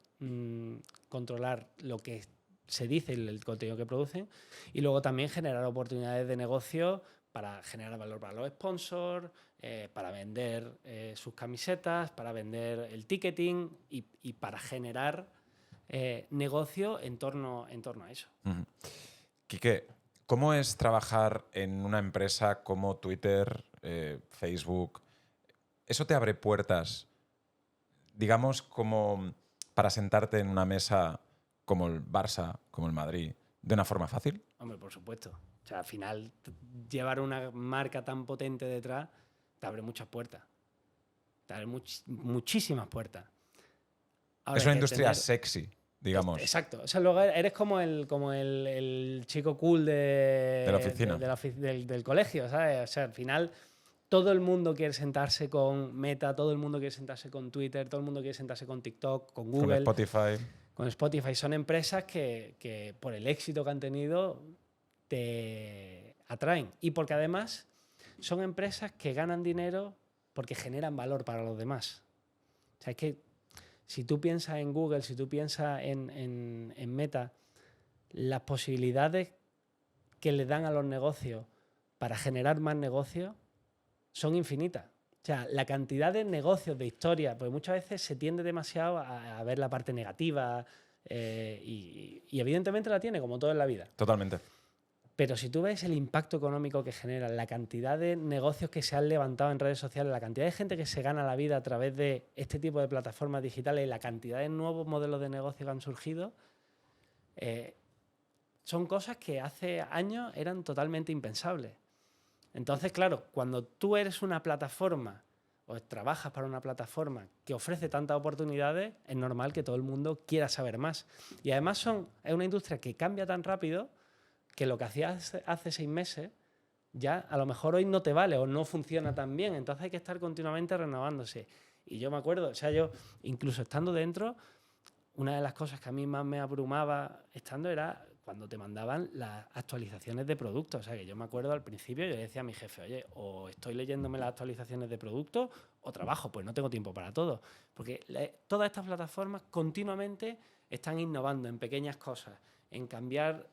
controlar lo que se dice y el contenido que producen. Y luego también generar oportunidades de negocio para generar valor para los sponsors, para vender sus camisetas, para vender el ticketing y para generar negocio en torno a eso. Quique, ¿cómo es trabajar en una empresa como Twitter, Facebook? ¿Eso te abre puertas, digamos, como para sentarte en una mesa como el Barça, como el Madrid, de una forma fácil? Hombre, por supuesto. O sea, al final, llevar una marca tan potente detrás te abre muchas puertas. Te abre muchísimas puertas. Ahora, es una industria sexy, digamos. Exacto. O sea, luego eres como el chico cool de la oficina. Del colegio, ¿sabes? O sea, al final todo el mundo quiere sentarse con Meta, todo el mundo quiere sentarse con Twitter, todo el mundo quiere sentarse con TikTok, con Google. Con Spotify. Con Spotify. Son empresas que por el éxito que han tenido te atraen. Y porque además son empresas que ganan dinero porque generan valor para los demás. O sea, es que si tú piensas en Google, si tú piensas en Meta, las posibilidades que le dan a los negocios para generar más negocios son infinitas. O sea, la cantidad de negocios, de historias, porque muchas veces se tiende demasiado a ver la parte negativa y evidentemente la tiene, como todo en la vida. Totalmente. Pero si tú ves el impacto económico que genera, la cantidad de negocios que se han levantado en redes sociales, la cantidad de gente que se gana la vida a través de este tipo de plataformas digitales y la cantidad de nuevos modelos de negocio que han surgido, son cosas que hace años eran totalmente impensables. Entonces, claro, cuando tú eres una plataforma o trabajas para una plataforma que ofrece tantas oportunidades, es normal que todo el mundo quiera saber más. Y además es una industria que cambia tan rápido que lo que hacías hace 6 meses ya a lo mejor hoy no te vale o no funciona tan bien. Entonces hay que estar continuamente renovándose. Y yo me acuerdo, o sea, yo incluso estando dentro, una de las cosas que a mí más me abrumaba estando era cuando te mandaban las actualizaciones de productos. O sea, que yo me acuerdo al principio, yo le decía a mi jefe, oye, o estoy leyéndome las actualizaciones de productos o trabajo, pues no tengo tiempo para todo. Porque todas estas plataformas continuamente están innovando en pequeñas cosas, en cambiar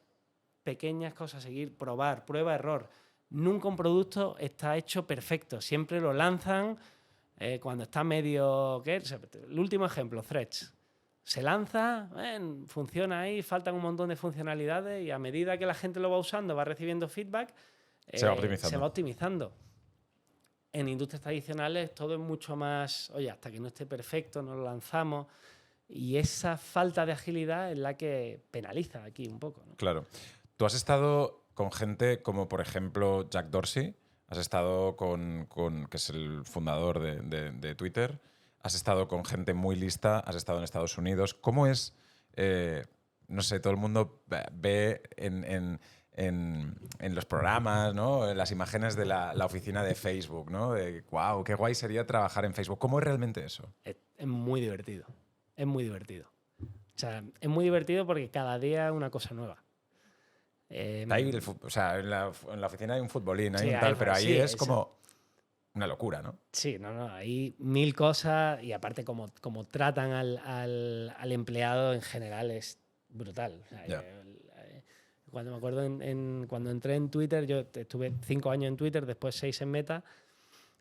pequeñas cosas, seguir, probar, prueba, error. Nunca un producto está hecho perfecto. Siempre lo lanzan cuando está medio... ¿qué? O sea, el último ejemplo, Threads. Se lanza, funciona ahí, faltan un montón de funcionalidades y a medida que la gente lo va usando, va recibiendo feedback, se va optimizando. En industrias tradicionales todo es mucho más, oye, hasta que no esté perfecto, no lo lanzamos. Y esa falta de agilidad es la que penaliza aquí un poco, ¿no? Claro. Tú has estado con gente como, por ejemplo, Jack Dorsey, has estado con que es el fundador de Twitter, has estado con gente muy lista, has estado en Estados Unidos. ¿Cómo es, no sé, todo el mundo ve en los programas, ¿no? En las imágenes de la oficina de Facebook, ¿no? De, wow, qué guay sería trabajar en Facebook. ¿Cómo es realmente eso? Es muy divertido. Es muy divertido. O sea, es muy divertido porque cada día es una cosa nueva. Ahí o sea, en la oficina hay un futbolín, hay sí, un tal, pero ahí sí, es como una locura, ¿no? Sí, no, hay 1000 cosas y aparte como tratan al empleado en general es brutal. O sea, cuando me acuerdo cuando entré en Twitter, yo estuve 5 años en Twitter, después 6 en Meta.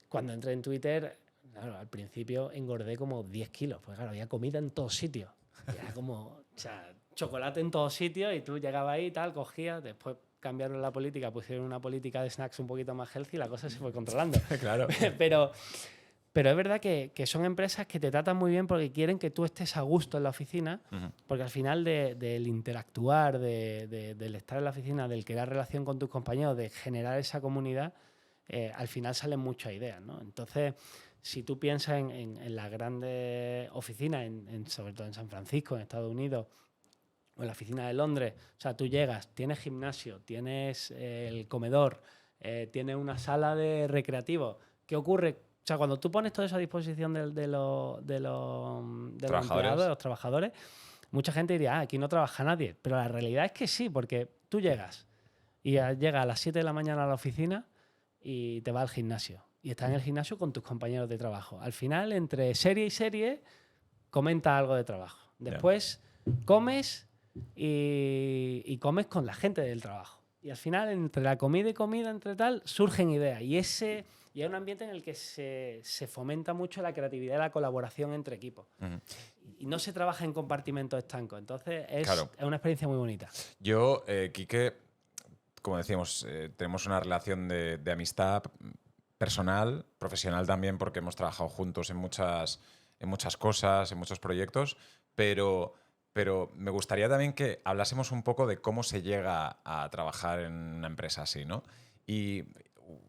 Cuando entré en Twitter, claro, al principio engordé como 10 kilos, porque claro, había comida en todos sitios. Era como, o sea, chocolate en todos sitios y tú llegabas ahí y tal, cogías, después cambiaron la política, pusieron una política de snacks un poquito más healthy y la cosa se fue controlando. Claro. Pero es verdad que son empresas que te tratan muy bien porque quieren que tú estés a gusto en la oficina, porque al final del interactuar, del estar en la oficina, del crear relación con tus compañeros, de generar esa comunidad, al final salen muchas ideas, ¿no? Entonces, si tú piensas en las grandes oficinas, sobre todo en San Francisco, en Estados Unidos, o en la oficina de Londres, o sea, tú llegas, tienes gimnasio, tienes el comedor, tienes una sala de recreativo. ¿Qué ocurre? O sea, cuando tú pones todo eso a disposición de los empleados, de los trabajadores, Mucha gente diría, aquí no trabaja nadie, pero la realidad es que sí, porque tú llegas llegas a las 7 de la mañana a la oficina y te vas al gimnasio. Y estás en el gimnasio con tus compañeros de trabajo. Al final, entre serie y serie, comenta algo de trabajo. Después comes y comes con la gente del trabajo. Y al final, entre la comida y comida, entre tal, surgen ideas. Y hay un ambiente en el que se fomenta mucho la creatividad y la colaboración entre equipos. Y no se trabaja en compartimentos estancos. Entonces, es una experiencia muy bonita. Yo, Quique, como decíamos, tenemos una relación de amistad personal, profesional también, porque hemos trabajado juntos en muchas cosas, en muchos proyectos, pero me gustaría también que hablásemos un poco de cómo se llega a trabajar en una empresa así, ¿no? Y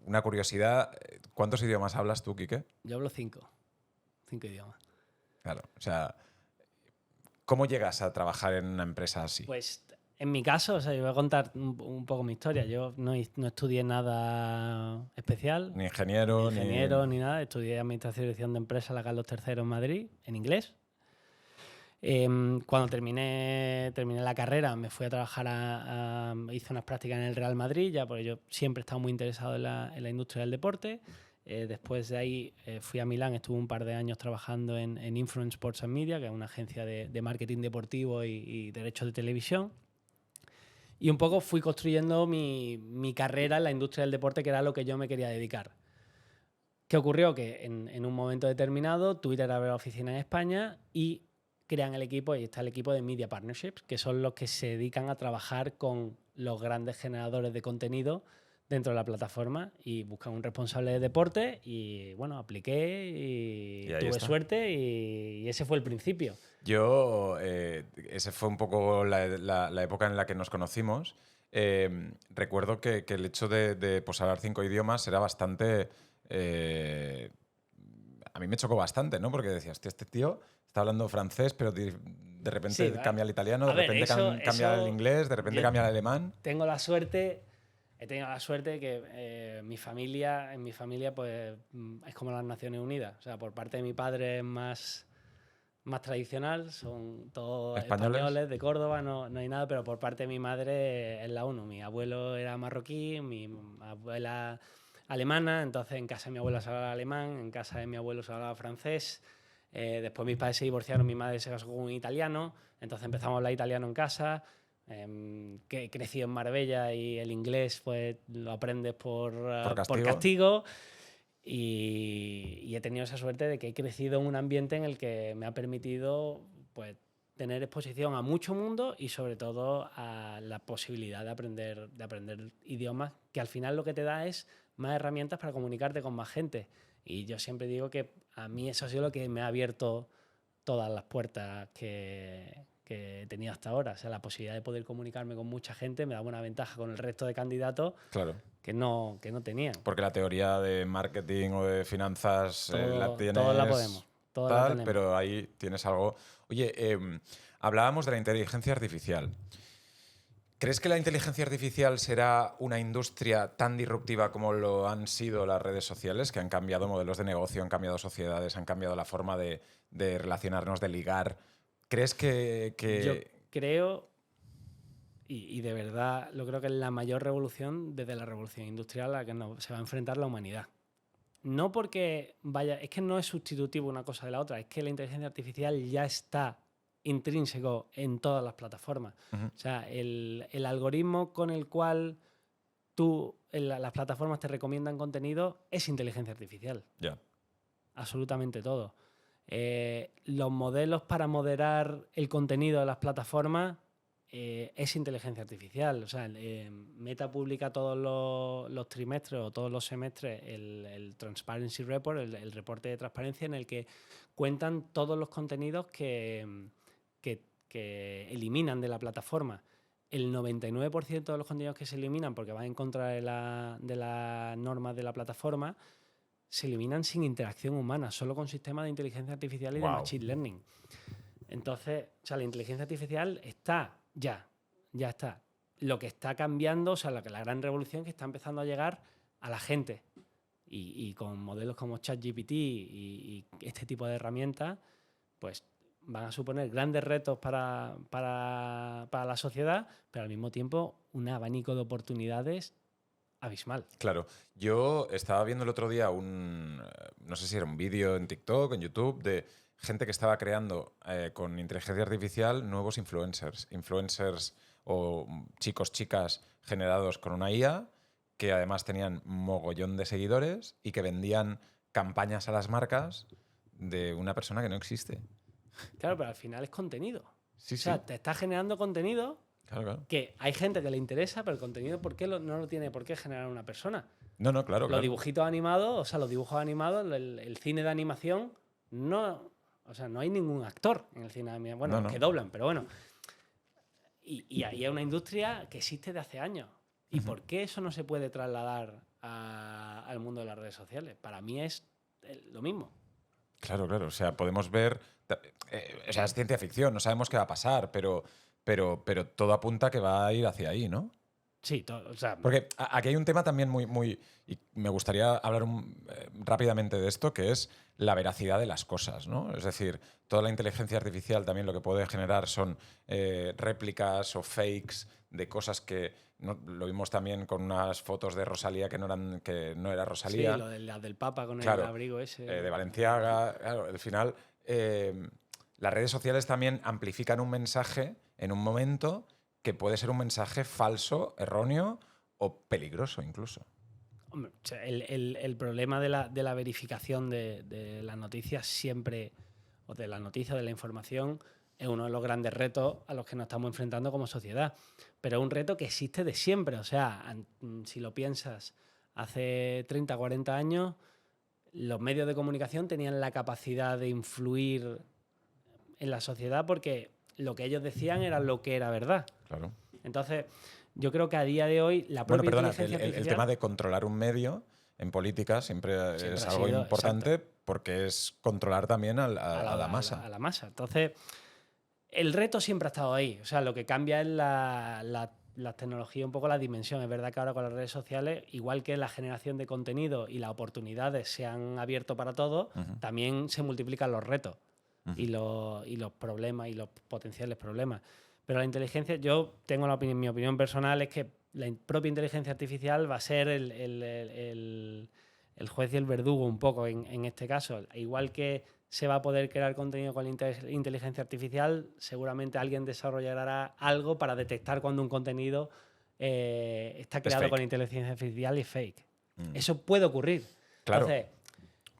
una curiosidad, ¿cuántos idiomas hablas tú, Quique? Yo hablo 5 idiomas. Claro, o sea, ¿cómo llegas a trabajar en una empresa así? Pues en mi caso, o sea, yo voy a contar un poco mi historia. Yo no estudié nada especial. Ni ingeniero, ni nada. Estudié Administración y Dirección de Empresas en la Carlos III en Madrid, en inglés. Cuando terminé la carrera, me fui a trabajar hice unas prácticas en el Real Madrid, ya porque yo siempre he estado muy interesado en la industria del deporte. Después de ahí fui a Milán, estuve un par de años trabajando en Influence Sports and Media, que es una agencia de marketing deportivo y derechos de televisión. Y un poco fui construyendo mi carrera en la industria del deporte, que era lo que yo me quería dedicar. ¿Qué ocurrió? Que en un momento determinado Twitter abre la oficina en España y crean el equipo, y está el equipo de Media Partnerships, que son los que se dedican a trabajar con los grandes generadores de contenido dentro de la plataforma y buscan un responsable de deporte y bueno, apliqué y tuve suerte y ese fue el principio. Yo, ese fue un poco la época en la que nos conocimos. Recuerdo que el hecho de pues, hablar 5 idiomas era bastante... a mí me chocó bastante, ¿no? Porque decías, este tío está hablando francés, pero de repente cambia al italiano, de repente cambia al inglés, de repente cambia al alemán. He tenido la suerte que en mi familia pues es como las Naciones Unidas. O sea, por parte de mi padre es más tradicional, son todos españoles de Córdoba, no hay nada, pero por parte de mi madre es la ONU. Mi abuelo era marroquí, mi abuela alemana, entonces en casa de mi abuela se hablaba alemán, en casa de mi abuelo se hablaba francés. Después mis padres se divorciaron, mi madre se casó con un italiano, entonces empezamos a hablar italiano en casa. Que he crecido en Marbella y el inglés pues lo aprendes por castigo. Y he tenido esa suerte de que he crecido en un ambiente en el que me ha permitido pues tener exposición a mucho mundo y sobre todo a la posibilidad de aprender idiomas, que al final lo que te da es más herramientas para comunicarte con más gente. Y yo siempre digo que a mí eso ha sido lo que me ha abierto todas las puertas que he tenido hasta ahora. O sea, la posibilidad de poder comunicarme con mucha gente me da una ventaja con el resto de candidatos que no tenían. Porque la teoría de marketing o de finanzas la tienes... Todos la podemos. Pero ahí tienes algo... Oye, hablábamos de la inteligencia artificial. ¿Crees que la inteligencia artificial será una industria tan disruptiva como lo han sido las redes sociales, que han cambiado modelos de negocio, han cambiado sociedades, han cambiado la forma de relacionarnos, de ligar? ¿Crees que...? Yo creo, y de verdad lo creo que es la mayor revolución desde la revolución industrial a la que se va a enfrentar la humanidad. No porque es que no es sustitutivo una cosa de la otra, es que la inteligencia artificial ya está intrínseco en todas las plataformas. O sea, el algoritmo con el cual las plataformas te recomiendan contenido es inteligencia artificial. Absolutamente todo. Los modelos para moderar el contenido de las plataformas es inteligencia artificial. O sea, Meta publica todos los trimestres o todos los semestres el Transparency Report, el reporte de transparencia en el que cuentan todos los contenidos que eliminan de la plataforma. El 99% de los contenidos que se eliminan porque van en contra de las normas de la plataforma se eliminan sin interacción humana, solo con sistemas de inteligencia artificial y de machine learning. Entonces, o sea, la inteligencia artificial está ya está. Lo que está cambiando, o sea, la gran revolución que está empezando a llegar a la gente y con modelos como ChatGPT y este tipo de herramientas, pues van a suponer grandes retos para la sociedad, pero al mismo tiempo un abanico de oportunidades abismal. Claro, yo estaba viendo el otro día no sé si era un vídeo en TikTok, en YouTube, de gente que estaba creando con inteligencia artificial nuevos influencers. Influencers o chicos, chicas generados con una IA que además tenían mogollón de seguidores y que vendían campañas a las marcas de una persona que no existe. Claro, pero al final es contenido. Sí, O sea, sí. te está generando contenido Claro, claro. que hay gente que le interesa, pero el contenido, ¿por qué no lo tiene por qué generar una persona? No, no, claro, Los claro. dibujitos animados, o sea, los dibujos animados, el cine de animación, no, o sea, no hay ningún actor en el cine de animación. Bueno, No, los no. que doblan, pero bueno. Y ahí es una industria que existe de hace años. ¿Y por qué eso no se puede trasladar al mundo de las redes sociales? Para mí es lo mismo. Claro, claro. O sea, podemos ver. O sea, es ciencia ficción, no sabemos qué va a pasar, pero todo apunta que va a ir hacia ahí, ¿no? Sí, o sea, Porque aquí hay un tema también muy. Y me gustaría hablar rápidamente de esto, que es la veracidad de las cosas, ¿no? Es decir, toda la inteligencia artificial también lo que puede generar son réplicas o fakes de cosas que. Lo vimos también con unas fotos de Rosalía que no era Rosalía. sí, lo de la del Papa con Claro, el abrigo ese. de Balenciaga. Claro, al final, las redes sociales también amplifican un mensaje en un momento que puede ser un mensaje falso, erróneo o peligroso incluso. Hombre, o sea, el problema de la verificación de las noticias siempre, o de las noticias, de la información, es uno de los grandes retos a los que nos estamos enfrentando como sociedad. Pero es un reto que existe de siempre. O sea, si lo piensas, hace 30, 40 años, los medios de comunicación tenían la capacidad de influir en la sociedad porque lo que ellos decían era lo que era verdad. Claro. Entonces, yo creo que a día de hoy la propia inteligencia artificial... el tema de controlar un medio en política siempre es algo importante, exacto, porque es controlar también a la masa. A la masa. Entonces, el reto siempre ha estado ahí. O sea, lo que cambia es la tecnología, un poco la dimensión. Es verdad que ahora con las redes sociales, igual que la generación de contenido y las oportunidades se han abierto para todos, también se multiplican los retos y los problemas y los potenciales problemas. Pero la inteligencia, yo tengo mi opinión personal es que la propia inteligencia artificial va a ser el juez y el verdugo un poco en este caso. Igual que se va a poder crear contenido con la inteligencia artificial, seguramente alguien desarrollará algo para detectar cuando un contenido está creado con inteligencia artificial y fake. Eso puede ocurrir. Claro. Entonces,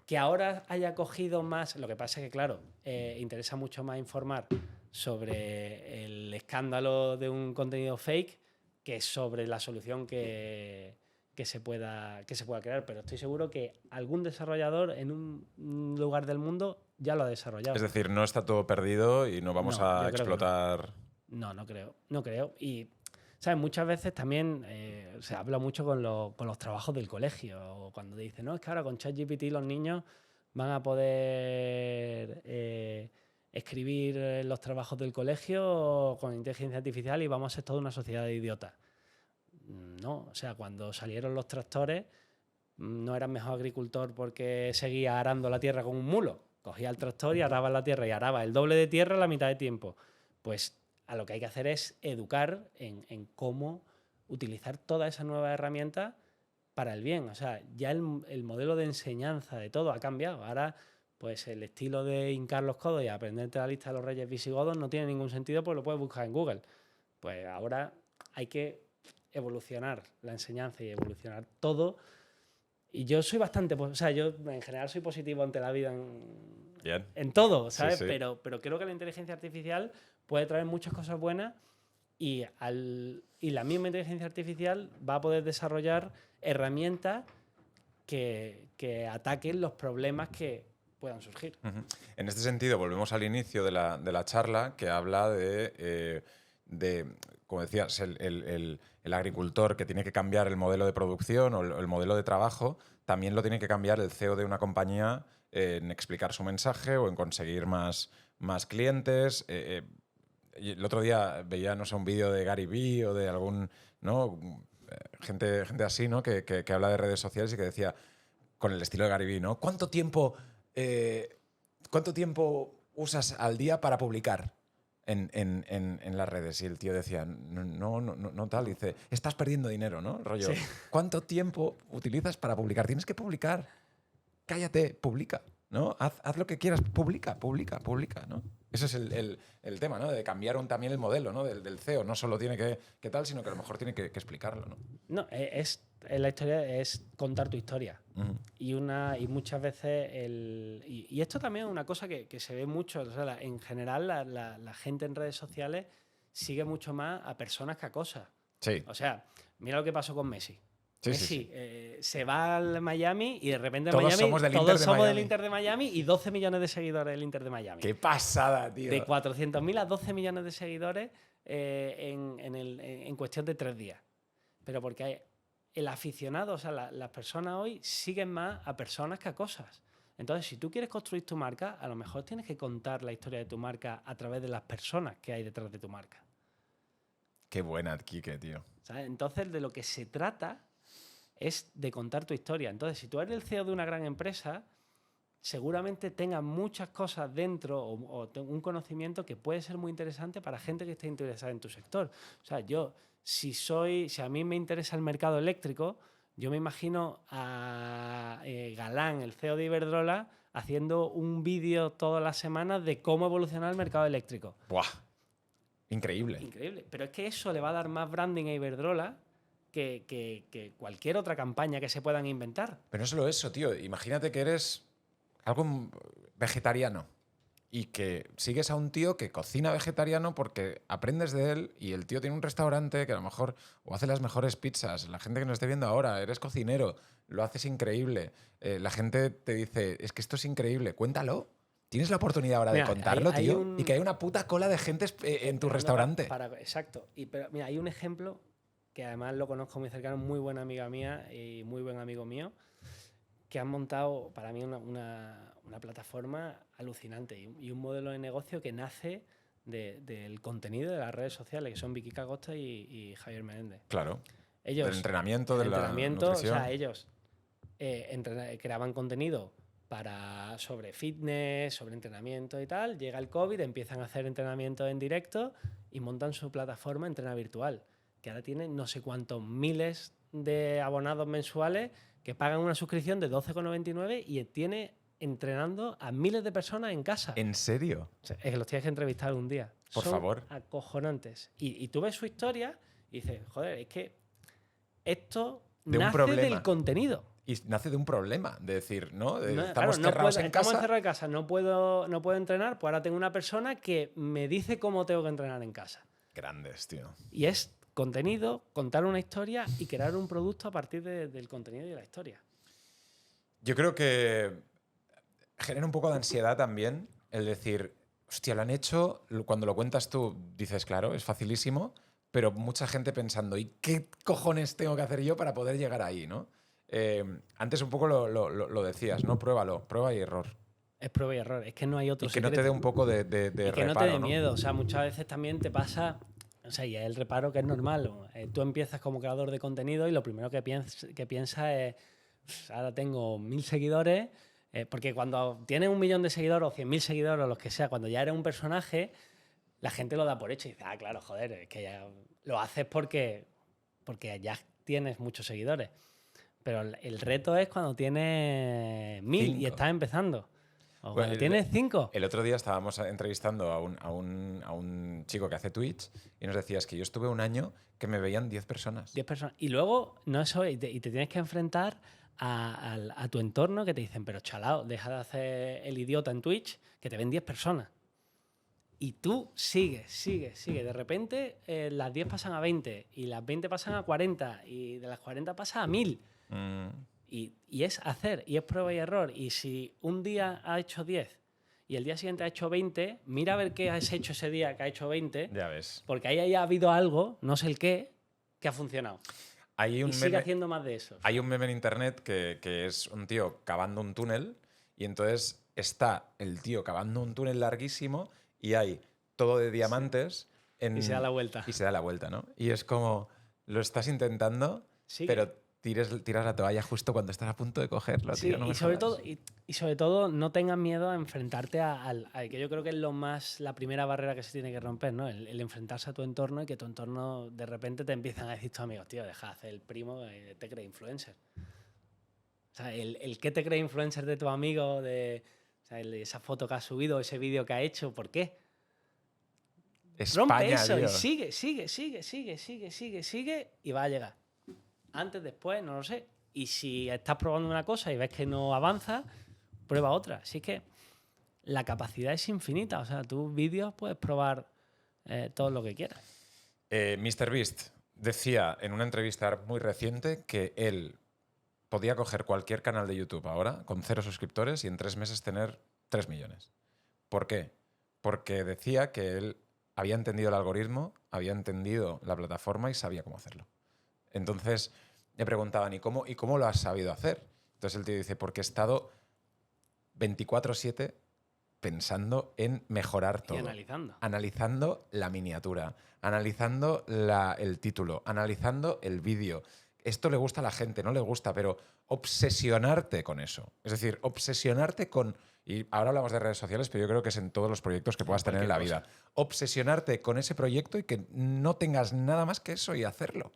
que ahora haya cogido más... Lo que pasa es que, claro, interesa mucho más informar sobre el escándalo de un contenido fake que sobre la solución que se pueda crear. Pero estoy seguro que algún desarrollador en un lugar del mundo ya lo ha desarrollado. Es decir, no está todo perdido y no vamos a explotar... No creo. Y, ¿sabes? Muchas veces también se habla mucho con los trabajos del colegio. O cuando dicen, no, es que ahora con ChatGPT los niños van a poder escribir los trabajos del colegio con inteligencia artificial y vamos a ser toda una sociedad de idiotas. No, o sea, cuando salieron los tractores no eras mejor agricultor porque seguía arando la tierra con un mulo. Cogía el tractor y araba la tierra y araba el doble de tierra a la mitad de tiempo. Pues a lo que hay que hacer es educar en cómo utilizar todas esas nuevas herramientas para el bien. O sea, ya el modelo de enseñanza de todo ha cambiado. Ahora, pues el estilo de hincar los codos y aprenderte la lista de los reyes visigodos no tiene ningún sentido porque lo puedes buscar en Google. Pues ahora hay que evolucionar la enseñanza y evolucionar todo. Y yo soy bastante... O sea, yo en general soy positivo ante la vida en todo, ¿sabes? Sí, sí. Pero creo que la inteligencia artificial puede traer muchas cosas buenas y la misma inteligencia artificial va a poder desarrollar herramientas que ataquen los problemas que puedan surgir. En este sentido, volvemos al inicio de la charla, que habla de como decías, el agricultor que tiene que cambiar el modelo de producción o el modelo de trabajo, también lo tiene que cambiar el CEO de una compañía en explicar su mensaje o en conseguir más clientes. El otro día veía, no sé, un vídeo de Gary Vee o de algún, ¿no? Gente así, ¿no? Que habla de redes sociales y que decía, con el estilo de Gary Vee, ¿no? ¿Cuánto tiempo usas al día para publicar en las redes? Y el tío decía, no tal. Dice, estás perdiendo dinero, ¿no? Rollo, Sí. ¿cuánto tiempo utilizas para publicar? Tienes que publicar. Cállate, publica, ¿no? Haz lo que quieras, publica, ¿no? Ese es el tema, ¿no? De cambiar también el modelo, ¿no? Del CEO. No solo tiene que tal, sino que a lo mejor tiene que explicarlo, ¿no? No, la historia es contar tu historia. Ujú. Y muchas veces y esto también es una cosa que se ve mucho. O sea, en general, la gente en redes sociales sigue mucho más a personas que a cosas. Sí. O sea, mira lo que pasó con Messi. Sí, Messi sí. se va al Miami y de repente en Todos Miami somos del todos Inter de somos del Miami. Inter de Miami y 12 millones de seguidores del Inter de Miami. ¡Qué pasada, tío! De 400.000 a 12 millones de seguidores en cuestión de 3 días. Pero porque el aficionado, o sea, las personas hoy siguen más a personas que a cosas. Entonces, si tú quieres construir tu marca, a lo mejor tienes que contar la historia de tu marca a través de las personas que hay detrás de tu marca. Qué buena, Quique, tío. ¿Sabes? Entonces, de lo que se trata es de contar tu historia. Entonces, si tú eres el CEO de una gran empresa, seguramente tengas muchas cosas dentro o un conocimiento que puede ser muy interesante para gente que esté interesada en tu sector. O sea, si a mí me interesa el mercado eléctrico, yo me imagino a Galán, el CEO de Iberdrola, haciendo un vídeo todas las semanas de cómo evolucionar el mercado eléctrico. ¡Buah! Increíble. Increíble. Pero es que eso le va a dar más branding a Iberdrola que cualquier otra campaña que se puedan inventar. Pero no solo eso, tío. Imagínate que eres algo vegetariano y que sigues a un tío que cocina vegetariano porque aprendes de él y el tío tiene un restaurante que a lo mejor o hace las mejores pizzas. La gente que nos esté viendo ahora, eres cocinero, lo haces increíble. La gente te dice, es que esto es increíble, cuéntalo. Tienes la oportunidad ahora de contarlo, tío, y que hay una puta cola de gente en tu restaurante. Exacto. Pero mira, hay un ejemplo que además lo conozco muy cercano, muy buena amiga mía y muy buen amigo mío, que han montado para mí una plataforma alucinante y un modelo de negocio que nace del contenido de las redes sociales, que son Vicky Cagosta y Javier Menéndez. Claro. Ellos, Del entrenamiento, de la nutrición. o sea, ellos creaban contenido sobre fitness, sobre entrenamiento y tal. Llega el COVID, empiezan a hacer entrenamiento en directo y montan su plataforma Entrena Virtual, que ahora tiene no sé cuántos miles de abonados mensuales que pagan una suscripción de 12,99 y tiene entrenando a miles de personas en casa. ¿En serio? O sea, es que los tienes que entrevistar un día. Por Son favor. acojonantes. Y tú ves su historia y dices, joder, es que esto De un nace problema. del contenido. Y nace de un problema, de decir, ¿no? No, Estamos claro, cerrados en estamos casa. encerrados en casa, no puedo entrenar, pues ahora tengo una persona que me dice cómo tengo que entrenar en casa. Grandes, tío. Y es contenido, contar una historia y crear un producto a partir del contenido y de la historia. Yo creo que genera un poco de ansiedad también el decir, hostia, lo han hecho, cuando lo cuentas tú dices, claro, es facilísimo, pero mucha gente pensando, ¿y qué cojones tengo que hacer yo para poder llegar ahí, ¿no? Antes un poco lo decías, ¿no? Pruébalo, prueba y error. Es prueba y error, es que no hay otro Y que secreto. no te dé un poco de y que no te dé miedo, o sea, muchas veces también te pasa, o sea, y es el reparo que es normal. Tú empiezas como creador de contenido y lo primero que piensas es, ahora tengo 1000 seguidores, porque cuando tienes 1 millón de seguidores o 100.000 seguidores o los que sea, cuando ya eres un personaje, la gente lo da por hecho y dice, claro, joder, es que ya lo haces porque ya tienes muchos seguidores. Pero el reto es cuando tienes 1000 y estás empezando. O cuando tienes 5. El otro día estábamos entrevistando a un chico que hace Twitch y nos decías que yo estuve un año que me veían 10 personas. 10 personas. Y luego, no eso, y te tienes que enfrentar a tu entorno que te dicen, pero chalao, deja de hacer el idiota en Twitch, que te ven 10 personas. Y tú sigues. De repente las 10 pasan a 20 y las 20 pasan a 40 y de las 40 pasa a 1000. Y es hacer, y es prueba y error. Y si un día ha hecho 10 y el día siguiente ha hecho 20, mira a ver qué has hecho ese día que ha hecho 20. Ya ves. Porque ahí ha habido algo, no sé el qué, que ha funcionado. Hay un y sigue haciendo más de eso. Hay un meme en internet que es un tío cavando un túnel y entonces está el tío cavando un túnel larguísimo y hay todo de diamantes. Y se da la vuelta. Y se da la vuelta, ¿no? Y es como, lo estás intentando, Sigue. pero tiras la toalla justo cuando estás a punto de cogerlo, Sí, tío. No me y sobre jodas. todo, y sobre todo no tengas miedo a enfrentarte al que yo creo que es la primera barrera que se tiene que romper, ¿no? El enfrentarse a tu entorno y que tu entorno de repente te empiezan a decir tus amigos, tío, deja de hacer el primo que te cree influencer. O sea, el que te cree influencer de tu amigo, o sea, esa foto que has subido, ese vídeo que ha hecho, ¿por qué? Rompe España, eso y tío. sigue y va a llegar. Antes, después, no lo sé. Y si estás probando una cosa y ves que no avanza, prueba otra. Así que la capacidad es infinita. O sea, tus vídeos puedes probar todo lo que quieras. MrBeast decía en una entrevista muy reciente que él podía coger cualquier canal de YouTube ahora con 0 suscriptores y en 3 meses tener 3 millones. ¿Por qué? Porque decía que él había entendido el algoritmo, había entendido la plataforma y sabía cómo hacerlo. Entonces le preguntaban, ¿y cómo lo has sabido hacer? Entonces el tío dice, porque he estado 24/7 pensando en mejorar todo. Y analizando. Analizando la miniatura, analizando el título, analizando el vídeo. Esto le gusta a la gente, no le gusta, pero obsesionarte con eso. Es decir, obsesionarte con... Y ahora hablamos de redes sociales, pero yo creo que es en todos los proyectos que puedas tener en la vida. Obsesionarte con ese proyecto y que no tengas nada más que eso y hacerlo.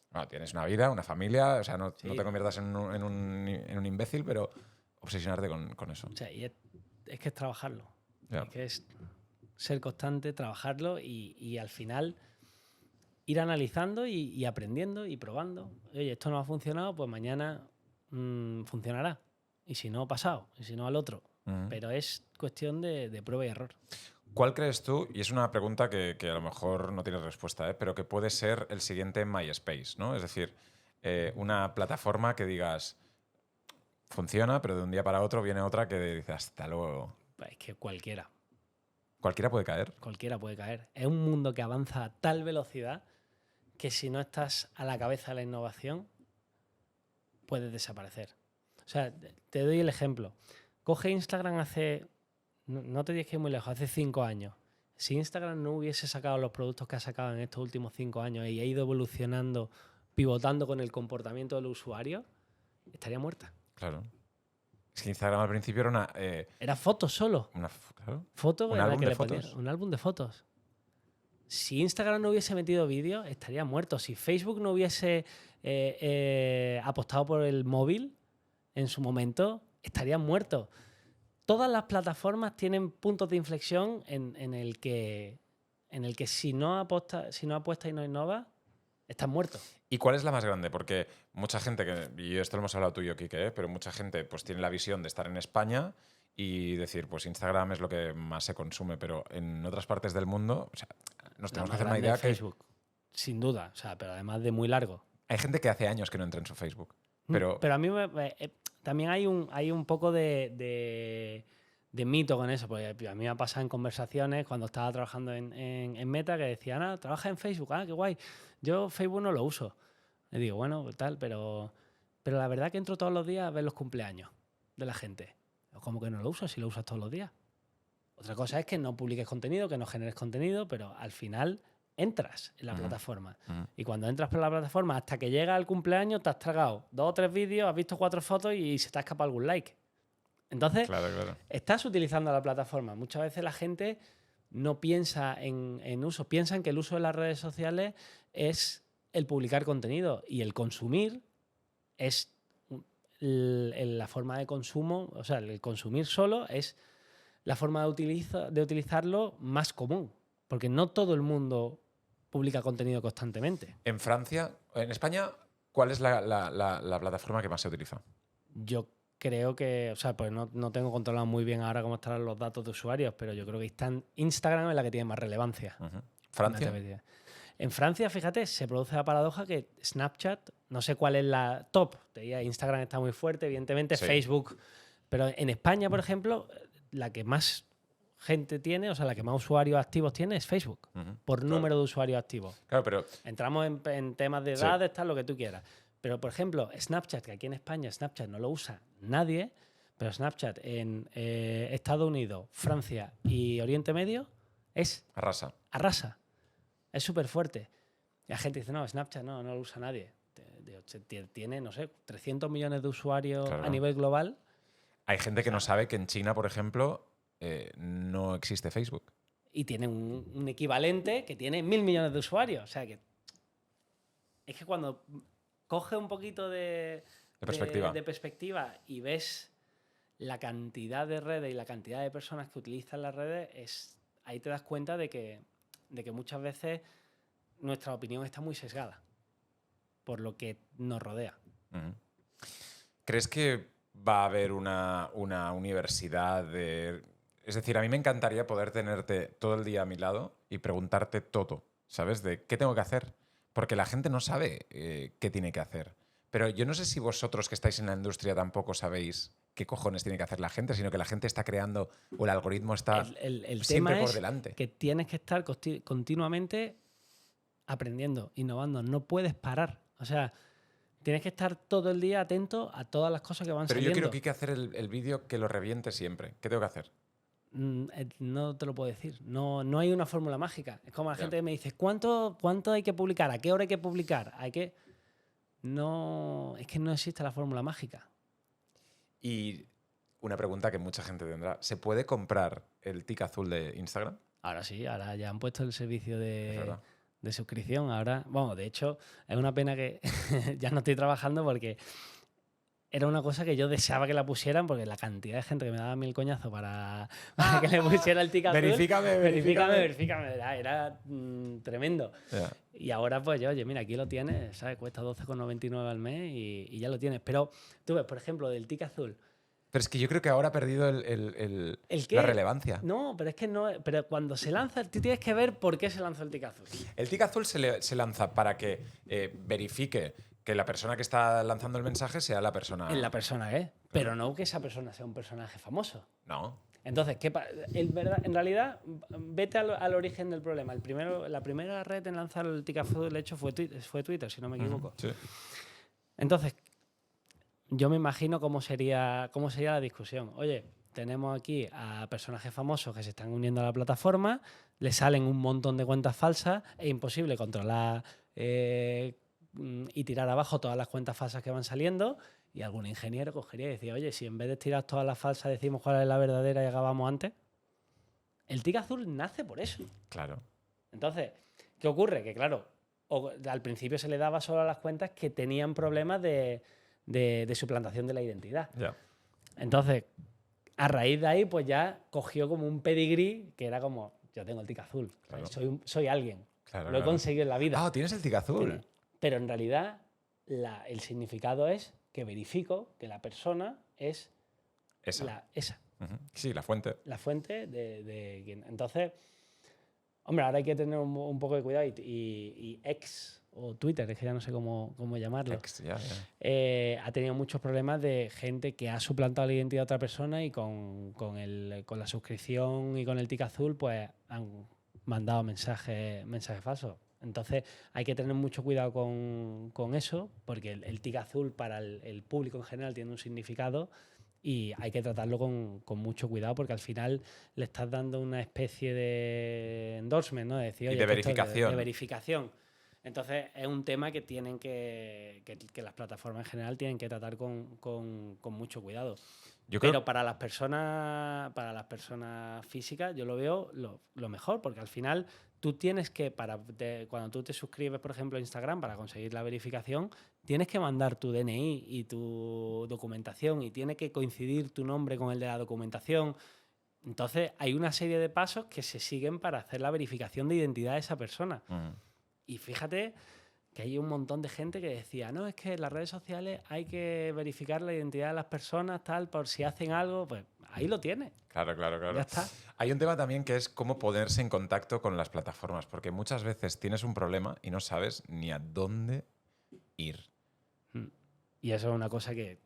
Bueno, tienes una vida, una familia, o sea, no te conviertas en un imbécil, pero obsesionarte con eso. O sea, y es que es trabajarlo. Ya. Es que es ser constante, trabajarlo y al final ir analizando y aprendiendo y probando. Oye, esto no ha funcionado, pues mañana funcionará. Y si no, pasado. Y si no, al otro. Pero es cuestión de prueba y error. ¿Cuál crees tú, y es una pregunta que a lo mejor no tienes respuesta, pero que puede ser el siguiente MySpace, ¿no? Es decir, una plataforma que digas, funciona, pero de un día para otro viene otra que dice, hasta luego. Pues es que cualquiera Cualquiera puede caer. Es un mundo que avanza a tal velocidad que si no estás a la cabeza de la innovación, puedes desaparecer. O sea, te doy el ejemplo. Coge Instagram no te digas que ir muy lejos, hace 5 años. Si Instagram no hubiese sacado los productos que ha sacado en estos últimos 5 años y ha ido evolucionando, pivotando con el comportamiento del usuario, estaría muerta. Claro. Es que Instagram al principio era una... Era fotos solo. Claro. Fotos ¿Un en la álbum que de le fotos? ponías un álbum de fotos. Si Instagram no hubiese metido vídeos, estaría muerto. Si Facebook no hubiese apostado por el móvil en su momento, estaría muerto. Todas las plataformas tienen puntos de inflexión en el que si no apuestas y no innovas, estás muerto. ¿Y cuál es la más grande? Porque mucha gente, y esto lo hemos hablado tú y yo, Quique, pero mucha gente pues tiene la visión de estar en España y decir, pues Instagram es lo que más se consume, pero en otras partes del mundo, o sea, nos tenemos que hacer una idea que... Facebook, sin duda, o sea, pero además de muy largo. Hay gente que hace años que no entra en su Facebook. Pero a mí también hay un poco de mito con eso, porque a mí me ha pasado en conversaciones cuando estaba trabajando en Meta que decían, trabaja en Facebook, qué guay. Yo Facebook no lo uso. Le digo, bueno, tal, pero la verdad que entro todos los días a ver los cumpleaños de la gente. ¿Cómo que no lo usas si lo usas todos los días? Otra cosa es que no publiques contenido, que no generes contenido, pero al final entras en la plataforma. Y cuando entras por la plataforma, hasta que llega el cumpleaños, te has tragado 2 o 3 vídeos, has visto 4 fotos y se te ha escapado algún like. Entonces, claro. estás utilizando la plataforma. Muchas veces la gente no piensa en uso, piensan que el uso de las redes sociales es el publicar contenido y el consumir es la forma de consumo, o sea, el consumir solo es la forma de utilizarlo más común, porque no todo el mundo publica contenido constantemente. En Francia, en España, ¿cuál es la plataforma que más se utiliza? Yo creo que, o sea, pues no tengo controlado muy bien ahora cómo están los datos de usuarios, pero yo creo que Instagram es la que tiene más relevancia. ¿Francia? En Francia, fíjate, se produce la paradoja que Snapchat, no sé cuál es la top, Instagram está muy fuerte, evidentemente, sí. Facebook, pero en España, por ejemplo, la que más gente tiene, o sea, la que más usuarios activos tiene es Facebook, por número de usuarios activos. Claro, pero... Entramos en temas de edades, tal, lo que tú quieras. Pero, por ejemplo, Snapchat, que aquí en España Snapchat no lo usa nadie, pero Snapchat en Estados Unidos, Francia y Oriente Medio es... Arrasa. Es súper fuerte. Y la gente dice, no, Snapchat no lo usa nadie. tiene, no sé, 300 millones de usuarios Claro. a nivel global. Hay gente que no sabe que en China, por ejemplo, no existe Facebook. Y tiene un equivalente que tiene 1.000 millones de usuarios. O sea que es que cuando coges un poquito de perspectiva y ves la cantidad de redes y la cantidad de personas que utilizan las redes, ahí te das cuenta de que muchas veces nuestra opinión está muy sesgada por lo que nos rodea. Uh-huh. ¿Crees que va a haber una universidad de...? Es decir, a mí me encantaría poder tenerte todo el día a mi lado y preguntarte todo, ¿sabes? De qué tengo que hacer. Porque la gente no sabe qué tiene que hacer. Pero yo no sé si vosotros que estáis en la industria tampoco sabéis qué cojones tiene que hacer la gente, sino que la gente está creando o el algoritmo está el siempre tema por es delante. Que tienes que estar continuamente aprendiendo, innovando. No puedes parar. O sea, tienes que estar todo el día atento a todas las cosas que van saliendo. Pero yo quiero que hay que hacer el vídeo que lo reviente siempre. ¿Qué tengo que hacer? No te lo puedo decir. No hay una fórmula mágica. Es como la gente que me dice, ¿cuánto hay que publicar? ¿A qué hora hay que publicar? No, es que no existe la fórmula mágica. Y una pregunta que mucha gente tendrá. ¿Se puede comprar el tic azul de Instagram? Ahora sí, ahora ya han puesto el servicio de suscripción. Ahora, bueno, de hecho, es una pena que ya no estoy trabajando porque era una cosa que yo deseaba que la pusieran, porque la cantidad de gente que me daba 1000 coñazos para que le pusiera el tic azul. Verifícame. Era tremendo. Yeah. Y ahora, pues, oye, mira, aquí lo tienes, ¿sabes? Cuesta 12,99 al mes y ya lo tienes. Pero tú ves, por ejemplo, del tic azul. Pero es que yo creo que ahora ha perdido la relevancia. No, pero es que no. Pero cuando se lanza, tú tienes que ver por qué se lanzó el tic azul. El tic azul se lanza para que verifique que la persona que está lanzando el mensaje sea la persona. Es la persona, ¿eh? Pero no que esa persona sea un personaje famoso. No. Entonces, en realidad, vete al origen del problema. La primera red en lanzar el tic azul, de hecho, fue Twitter, si no me equivoco. Sí. Entonces, yo me imagino cómo sería la discusión. Oye, tenemos aquí a personajes famosos que se están uniendo a la plataforma, le salen un montón de cuentas falsas, es imposible controlar y tirar abajo todas las cuentas falsas que van saliendo, y algún ingeniero cogería y decía, oye, si en vez de tirar todas las falsas decimos cuál es la verdadera y acabamos antes. El tic azul nace por eso. Claro. Entonces, ¿qué ocurre? Que claro, al principio se le daba solo a las cuentas que tenían problemas de suplantación de la identidad. Yeah. Entonces, a raíz de ahí, pues ya cogió como un pedigrí que era como, yo tengo el tic azul, claro. soy alguien, claro, lo he conseguido en la vida. Ah, tienes el tic azul. Sí. Pero en realidad el significado es que verifico que la persona es esa. Esa. Uh-huh. Sí, la fuente. La fuente de quien. Entonces, hombre, ahora hay que tener un poco de cuidado y X o Twitter, es que ya no sé cómo llamarlo, X, yeah. Ha tenido muchos problemas de gente que ha suplantado la identidad de otra persona y con la suscripción y con el tic azul pues han mandado mensajes falsos. Entonces hay que tener mucho cuidado con eso, porque el tic azul para el público en general tiene un significado y hay que tratarlo con mucho cuidado, porque al final le estás dando una especie de endorsement, ¿no? De decir, oye, y de verificación. De verificación. Entonces es un tema que tienen que las plataformas en general tienen que tratar con mucho cuidado. Pero para las personas físicas yo lo veo lo mejor, porque al final tú tienes que, cuando tú te suscribes, por ejemplo, a Instagram para conseguir la verificación, tienes que mandar tu DNI y tu documentación y tiene que coincidir tu nombre con el de la documentación. Entonces hay una serie de pasos que se siguen para hacer la verificación de identidad de esa persona. Y fíjate que hay un montón de gente que decía, no, es que en las redes sociales hay que verificar la identidad de las personas, tal, por si hacen algo, pues ahí lo tienes. Claro. Ya está. Hay un tema también que es cómo ponerse en contacto con las plataformas, porque muchas veces tienes un problema y no sabes ni a dónde ir. Y eso es una cosa que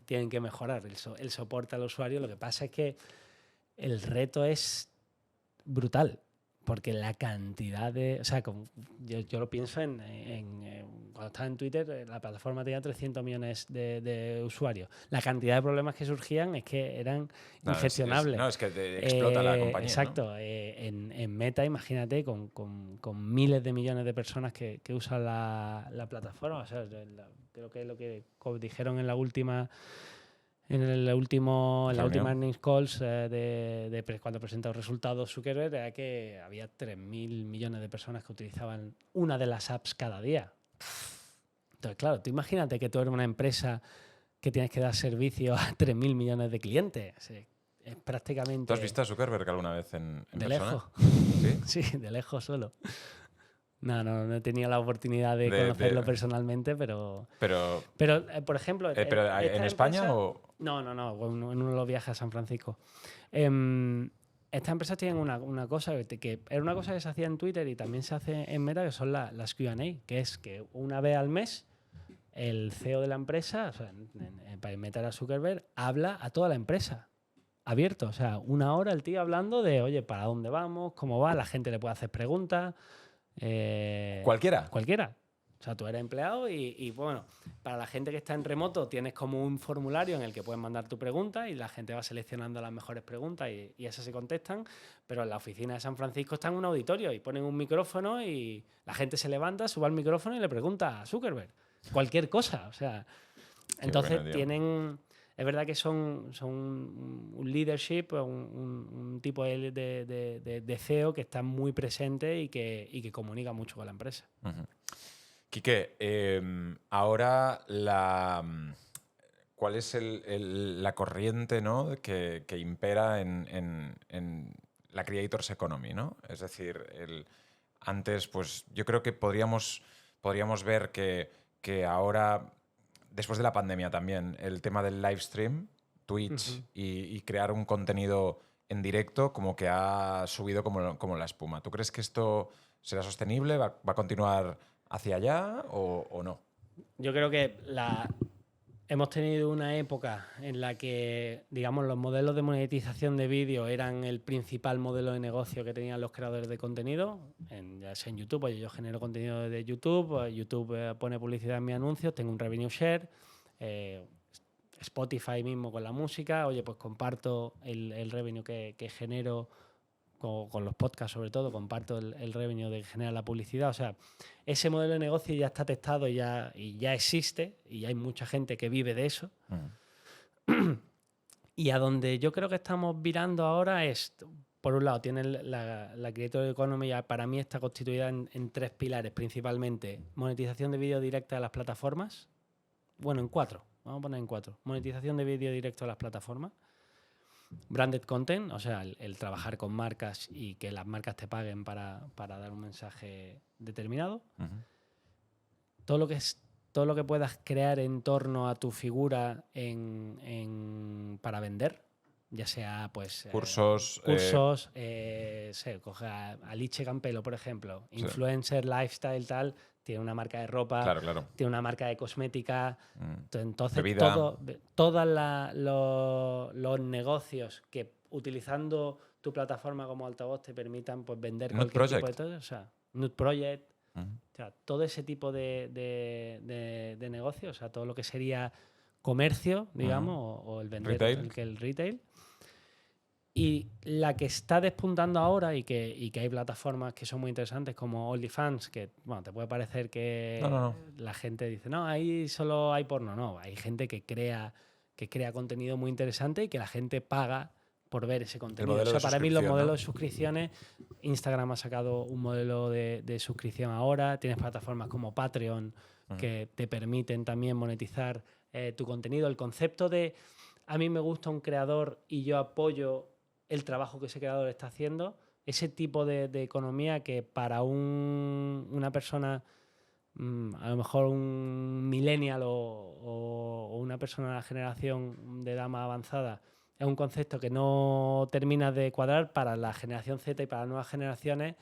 tienen que mejorar, el soporte al usuario. Lo que pasa es que el reto es brutal, porque la cantidad de... O sea, yo lo pienso cuando estaba en Twitter, la plataforma tenía 300 millones de usuarios. La cantidad de problemas que surgían es que eran ingestionables. Es que explota la compañía. Exacto. ¿No? En Meta, imagínate, con miles de millones de personas que usan la plataforma. O sea, creo que es lo que dijeron en la última earnings calls cuando presentó los resultados Zuckerberg, era que había 3.000 millones de personas que utilizaban una de las apps cada día. Entonces, claro, tú imagínate que tú eres una empresa que tienes que dar servicio a 3.000 millones de clientes. Es prácticamente... ¿Tú has visto a Zuckerberg alguna vez en de persona? Lejos. ¿Sí? Sí, de lejos solo. No he tenido la oportunidad de conocerlo personalmente, pero por ejemplo... ¿Pero en España o...? No, en uno de los viajes a San Francisco. Estas empresas tienen una cosa que era una cosa que se hacía en Twitter y también se hace en Meta, que son las Q&A, que es que una vez al mes el CEO de la empresa, o sea, para Meta era Zuckerberg, habla a toda la empresa. Abierto, o sea, 1 hora el tío hablando de, oye, ¿para dónde vamos? ¿Cómo va? La gente le puede hacer preguntas. ¿Cualquiera? Cualquiera. O sea, tú eres empleado y bueno, para la gente que está en remoto tienes como un formulario en el que puedes mandar tu pregunta y la gente va seleccionando las mejores preguntas y esas se contestan, pero en la oficina de San Francisco está en un auditorio y ponen un micrófono y la gente se levanta, sube al micrófono y le pregunta a Zuckerberg cualquier cosa. O sea, entonces tienen... Es verdad que son un leadership, un tipo de CEO que está muy presente y que comunica mucho con la empresa. Uh-huh. Quique, ahora ¿cuál es la corriente, ¿no?, que impera en la Creators Economy, ¿no? Es decir, antes, pues yo creo que podríamos ver que ahora, después de la pandemia también, el tema del live stream, Twitch, y crear un contenido en directo como que ha subido como la espuma. ¿Tú crees que esto será sostenible? ¿Va a continuar hacia allá o no? Yo creo que hemos tenido una época en la que, digamos, los modelos de monetización de vídeo eran el principal modelo de negocio que tenían los creadores de contenido, ya sea en YouTube. Oye, yo genero contenido de YouTube, YouTube pone publicidad en mis anuncios, tengo un revenue share, Spotify mismo con la música, oye, pues comparto el revenue que genero con los podcasts, sobre todo, comparto el revenue de generar la publicidad. O sea, ese modelo de negocio ya está testado y ya existe y hay mucha gente que vive de eso. Y a donde yo creo que estamos virando ahora es, por un lado, tiene la Creator Economy, para mí está constituida en 3 pilares principalmente. Monetización de vídeo directa a las plataformas. Bueno, en 4. Vamos a poner en 4. Monetización de vídeo directo a las plataformas. Branded content, o sea, el trabajar con marcas y que las marcas te paguen para dar un mensaje determinado. Todo lo que puedas crear en torno a tu figura para vender, ya sea pues cursos, coge a Alice Campelo, por ejemplo, influencer, lifestyle, tal, tiene una marca de ropa, claro. tiene una marca de cosmética. Entonces, Bebida. todos los negocios que utilizando tu plataforma como altavoz te permitan pues vender Nude cualquier Project. tipo de todo, o sea, Nude Project, o sea, todo ese tipo de negocios, o sea, todo lo que sería comercio, digamos, o el vender, el retail. Y la que está despuntando ahora y que hay plataformas que son muy interesantes como OnlyFans, que bueno, te puede parecer que la gente dice, no, ahí solo hay porno. No, hay gente que crea contenido muy interesante y que la gente paga por ver ese contenido. O sea, para mí los modelos de suscripciones, Instagram ha sacado un modelo de suscripción ahora, tienes plataformas como Patreon que te permiten también monetizar tu contenido. El concepto de a mí me gusta un creador y yo apoyo el trabajo que ese creador está haciendo, ese tipo de economía que para una persona, a lo mejor un millennial o una persona de la generación de edad más avanzada, es un concepto que no termina de cuadrar. Para la generación Z y para las nuevas generaciones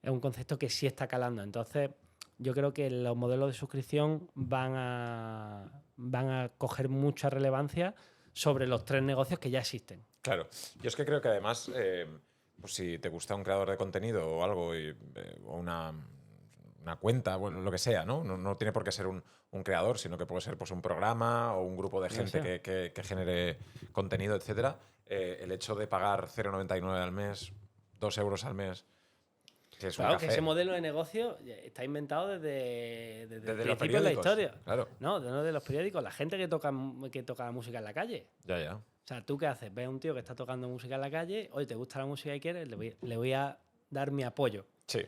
es un concepto que sí está calando. Entonces, yo creo que los modelos de suscripción van a coger mucha relevancia sobre los 3 negocios que ya existen. Claro, yo es que creo que además pues si te gusta un creador de contenido o algo, o una cuenta, bueno, lo que sea, ¿no? No tiene por qué ser un creador, sino que puede ser pues, un programa o un grupo de gente que genere contenido, etcétera. El hecho de pagar 0,99 al mes, 2 euros al mes, que es Claro, un que café. ese modelo de negocio está inventado desde el Desde los principio de la periódicos, historia. claro. No, de los periódicos, la gente que toca la música en la calle. Ya. O sea, ¿tú qué haces? Ves a un tío que está tocando música en la calle, oye, ¿te gusta la música y quieres? Le voy a dar mi apoyo. Sí.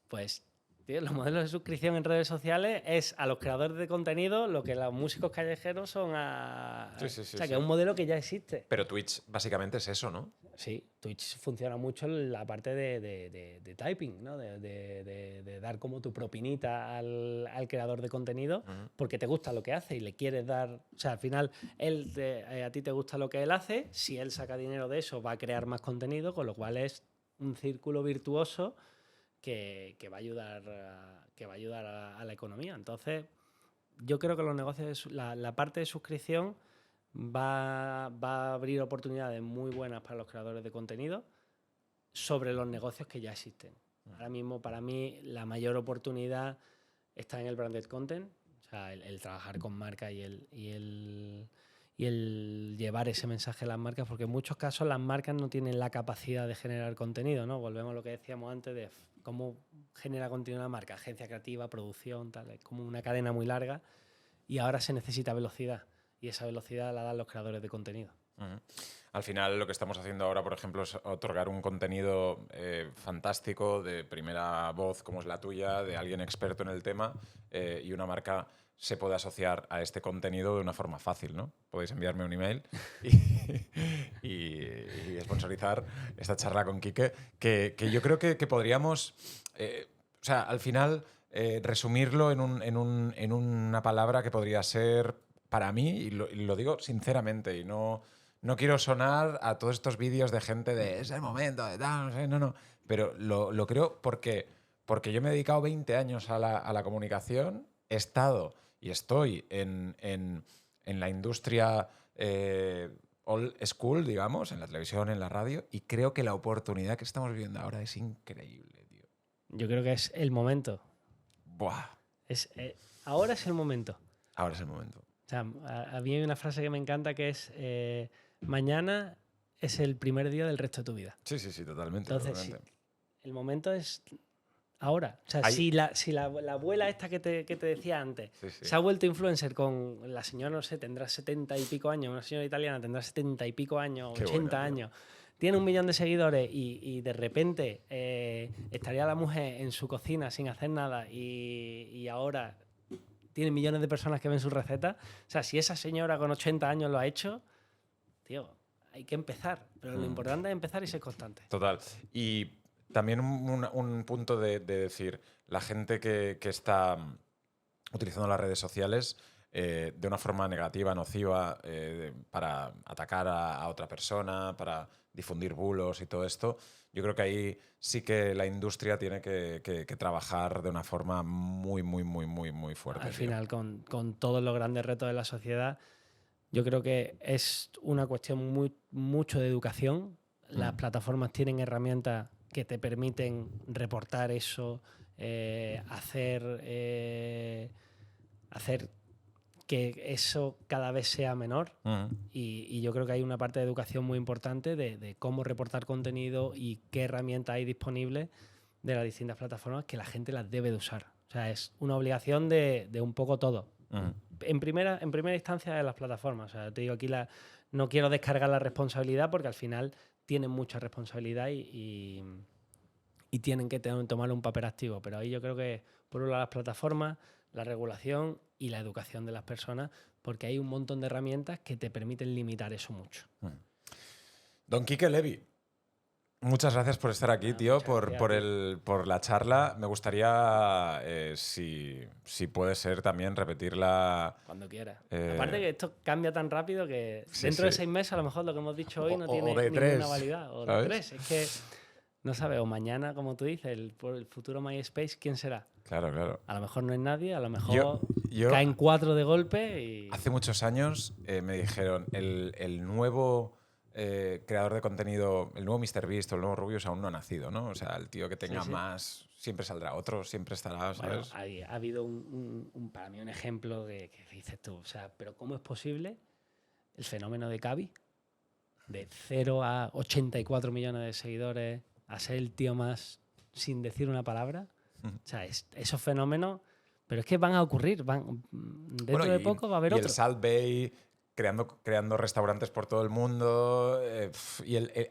Pues, tío, los modelos de suscripción en redes sociales es a los creadores de contenido lo que los músicos callejeros son a... Sí, o sea, que sí. es un modelo que ya existe. Pero Twitch básicamente es eso, ¿no? Sí, Twitch funciona mucho en la parte de typing, ¿no? De dar como tu propinita al creador de contenido porque te gusta lo que hace y le quieres dar... O sea, al final a ti te gusta lo que él hace, si él saca dinero de eso va a crear más contenido, con lo cual es un círculo virtuoso que va a ayudar a la economía. Entonces, yo creo que los negocios, la parte de suscripción va a abrir oportunidades muy buenas para los creadores de contenido sobre los negocios que ya existen. Ahora mismo, para mí, la mayor oportunidad está en el branded content, o sea, el trabajar con marcas y el llevar ese mensaje a las marcas, porque en muchos casos las marcas no tienen la capacidad de generar contenido, ¿no? Volvemos a lo que decíamos antes de cómo genera contenido una marca, agencia creativa, producción, tal, es como una cadena muy larga y ahora se necesita velocidad. Y esa velocidad la dan los creadores de contenido. Al final lo que estamos haciendo ahora, por ejemplo, es otorgar un contenido fantástico de primera voz como es la tuya, de alguien experto en el tema, y una marca se puede asociar a este contenido de una forma fácil, ¿no? Podéis enviarme un email y sponsorizar esta charla con Quique, que yo creo que podríamos, o sea, al final resumirlo en una palabra que podría ser, para mí, y lo digo sinceramente, y no quiero sonar a todos estos vídeos de gente de es el momento, de tal, no sé, no. Pero lo creo porque yo me he dedicado 20 años a la comunicación, he estado y estoy en la industria old school, digamos, en la televisión, en la radio, y creo que la oportunidad que estamos viviendo ahora es increíble, tío. Yo creo que es el momento. Buah. Ahora es el momento. Ahora es el momento. O sea, a mí hay una frase que me encanta que es mañana es el primer día del resto de tu vida. Sí, totalmente. Entonces, el momento es ahora. O sea, si la abuela esta que te decía antes se ha vuelto influencer con la señora, no sé, tendrá 70 y pico años, una señora italiana tendrá 70 y pico años, Qué 80 buena, años, tiene 1 millón de seguidores y de repente estaría la mujer en su cocina sin hacer nada y ahora tiene millones de personas que ven sus recetas. O sea, si esa señora con 80 años lo ha hecho, tío, hay que empezar. Pero lo importante es empezar y ser constante. Total. Y también un punto de decir, la gente que está utilizando las redes sociales de una forma negativa, nociva, para atacar a otra persona, para difundir bulos y todo esto, yo creo que ahí sí que la industria tiene que trabajar de una forma muy fuerte. Al final, con todos los grandes retos de la sociedad, yo creo que es una cuestión mucho de educación. Las plataformas tienen herramientas que te permiten reportar eso, hacer que eso cada vez sea menor. Y yo creo que hay una parte de educación muy importante de cómo reportar contenido y qué herramientas hay disponibles de las distintas plataformas que la gente las debe de usar. O sea, es una obligación de un poco todo. En primera instancia de las plataformas. O sea, te digo aquí, no quiero descargar la responsabilidad porque al final tienen mucha responsabilidad y tienen que tomar un papel activo. Pero ahí yo creo que, por un lado, las plataformas, la regulación y la educación de las personas, porque hay un montón de herramientas que te permiten limitar eso mucho. Don Quique Levi, muchas gracias por estar aquí, tío, por la charla. Me gustaría, si puede ser, también repetirla. Cuando quieras. Aparte que esto cambia tan rápido que dentro de 6 meses a lo mejor lo que hemos dicho hoy no tiene ninguna validad. O de 3. Es que, no sabes, o mañana, como tú dices, el futuro MySpace, ¿quién será? Claro. A lo mejor no es nadie, a lo mejor caen 4 de golpe y... Hace muchos años me dijeron, el nuevo creador de contenido, el nuevo MrBeast o el nuevo Rubius aún no ha nacido, ¿no? O sea, el tío que tenga Sí. más, siempre saldrá otro, siempre estará, Bueno, ¿sabes? ha habido para mí un ejemplo que dices tú, o sea, pero ¿cómo es posible el fenómeno de Cavi? De 0 a 84 millones de seguidores, a ser el tío más sin decir una palabra. O sea, esos fenómenos, pero es que van a ocurrir, dentro Bueno, de poco va a haber y otro. el Salt Bay creando restaurantes por todo el mundo.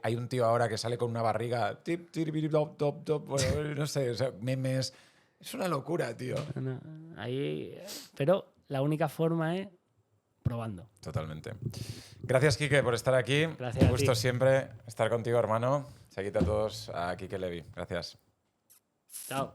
Hay un tío ahora que sale con una barriga. Tip, tiribiri, dop, dop, dop, bueno, no sé, o sea, memes. Es una locura, tío. No, pero la única forma es probando. Totalmente. Gracias, Quique, por estar aquí. Gracias Un a gusto ti. siempre estar contigo, hermano. Seguid a todos a Quique Levi. Gracias. Chao.